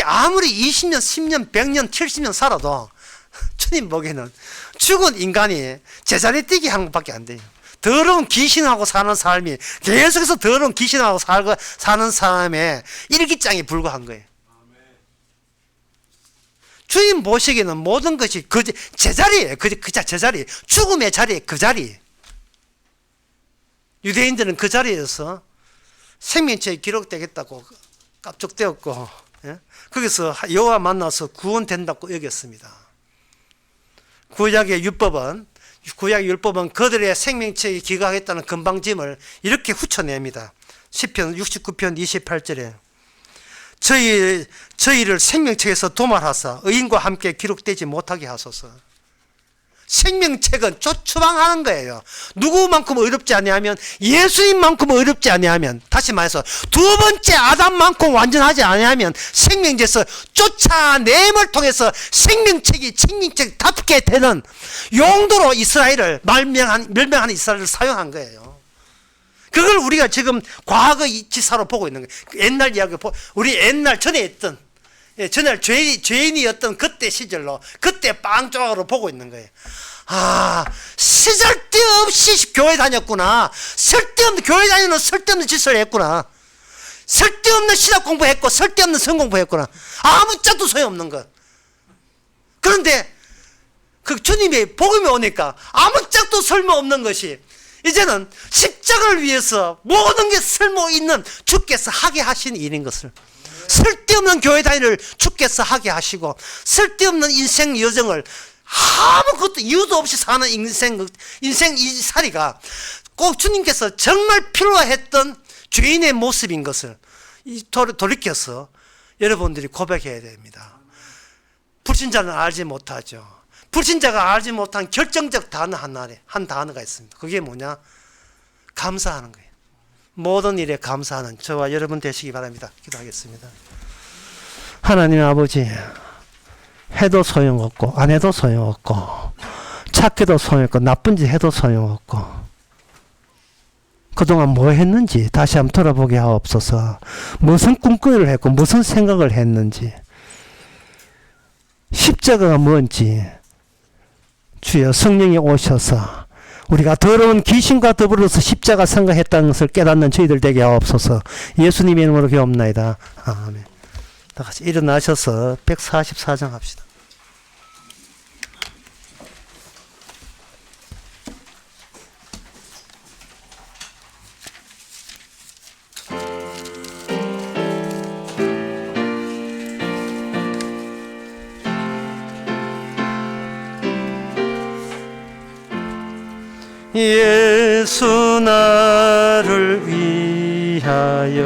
아무리 20년, 10년, 100년, 70년 살아도 주님 보기에는 죽은 인간이 제자리 뛰기 하는 것밖에 안 돼요. 더러운 귀신하고 사는 삶이 계속해서 더러운 귀신하고 사는 사람의 일기장에 불과한 거예요. 주님 보시기에는 모든 것이 그 제자리예요. 제자리. 죽음의 자리, 그 자리. 유대인들은 그 자리에서 생명책이 기록되겠다고 깝죽되었고 거기서 여호와 만나서 구원된다고 여겼습니다. 구약의 율법은 그들의 생명책이 기각했다는 건방짐을 이렇게 후쳐냅니다. 시편 69편 28절에 저희를 생명책에서 도말하사 의인과 함께 기록되지 못하게 하소서. 생명책은 추방하는 거예요. 누구만큼 어렵지 아니하면 예수님만큼 어렵지 아니하면 다시 말해서 두 번째 아담만큼 완전하지 아니하면 생명책에서 쫓아냄을 통해서 생명책답게 되는 용도로 이스라엘을 멸명하는 이스라엘을 사용한 거예요. 그걸 우리가 지금 과거의 지사로 보고 있는 거예요. 옛날 이야기 우리 옛날 전에 했던 전날 죄인이었던 그때 시절로 그때 빵조각으로 보고 있는 거예요. 쓸데없이 교회 다녔구나. 교회 다니는 쓸데없는 짓을 했구나. 쓸데없는 신학 공부했고 쓸데없는 성공부했구나. 아무 짝도 소용없는 것. 그런데 그 주님의 복음이 오니까 아무 짝도 쓸모없는 것이 이제는 십자가를 위해서 모든 게 쓸모있는 주께서 하게 하신 일인 것을 쓸데없는 교회 다니를 주께서 하게 하시고 쓸데없는 인생 여정을 아무것도 이유도 없이 사는 인생 이 살이가 꼭 주님께서 정말 필요했던 죄인의 모습인 것을 돌이켜서 여러분들이 고백해야 됩니다. 불신자는 알지 못하죠. 불신자가 알지 못한 결정적 단어 한 단어가 있습니다. 그게 뭐냐? 감사하는 거예요. 모든 일에 감사하는 저와 여러분 되시기 바랍니다. 기도하겠습니다. 하나님 아버지, 해도 소용없고 안 해도 소용없고 착해도 소용없고 나쁜 짓 해도 소용없고 그동안 뭐 했는지 다시 한번 돌아보게 하옵소서. 무슨 꿈꾸기를 했고 무슨 생각을 했는지 십자가가 뭔지 주여 성령이 오셔서 우리가 더러운 귀신과 더불어서 십자가 생각했다는 것을 깨닫는 저희들 되게 하옵소서. 예수님의 이름으로 기도합나이다. 아멘. 다 같이 일어나셔서 144장 합시다. 예수 나를 위하여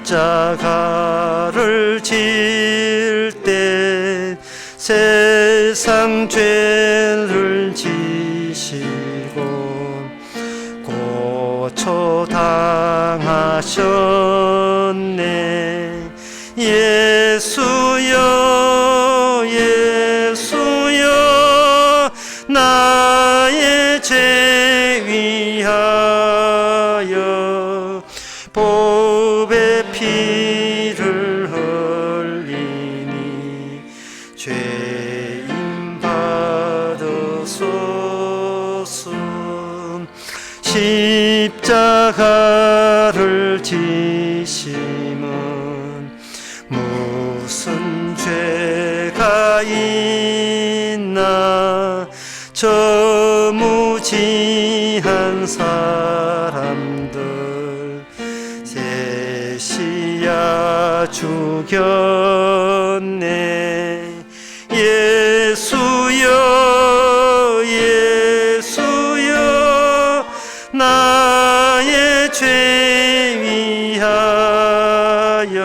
십자가를 질 때 세상 죄를 지시고 고초당하셨네. 예수여 예수여 나의 죄 위하여 보배 피 십자가를 지심은 무슨 죄가 있나 저 무지한 사람들 셋이야 죽였네. 예수여 예수여 나의 죄 위하여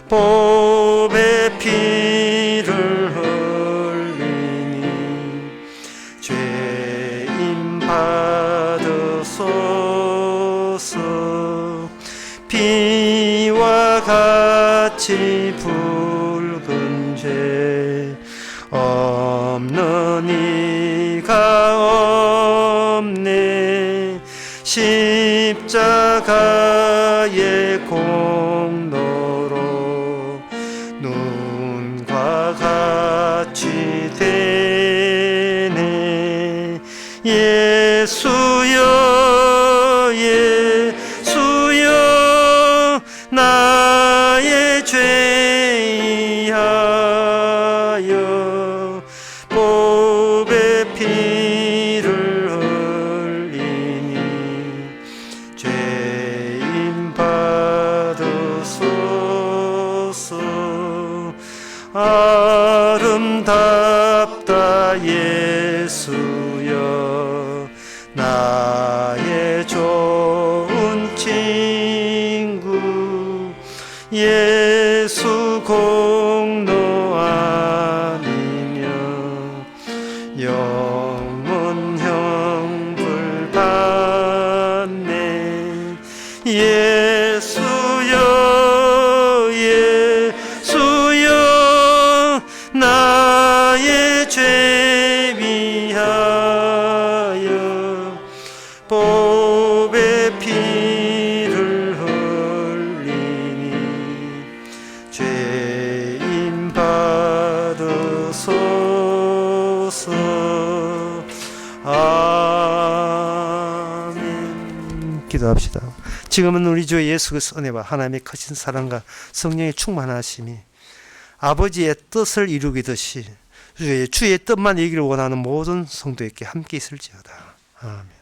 보배 피를 흘리니 죄인 받으소서. 피와 같이 붉은 죄 없는 이가 없네. 십자가의 공로로 눈과 같이 되네. 예수여 예수여 나의 죄 위하여 보배 피를 흘리니 죄인 받으소서. 아름답다 예수여 나의 좋은 친구. 예수 공로 아니면 영원 형불 받네. 예수여 예수여 나의 죄 위하여 보배 피를 흘리니 죄인 받으소서. 아멘. 기도합시다. 지금은 우리 주 예수 그리스도의 은혜와 하나님의 크신 사랑과 성령의 충만하심이 아버지의 뜻을 이루기듯이 주의 뜻만 이기를 원하는 모든 성도에게 함께 있을지어다. 아멘.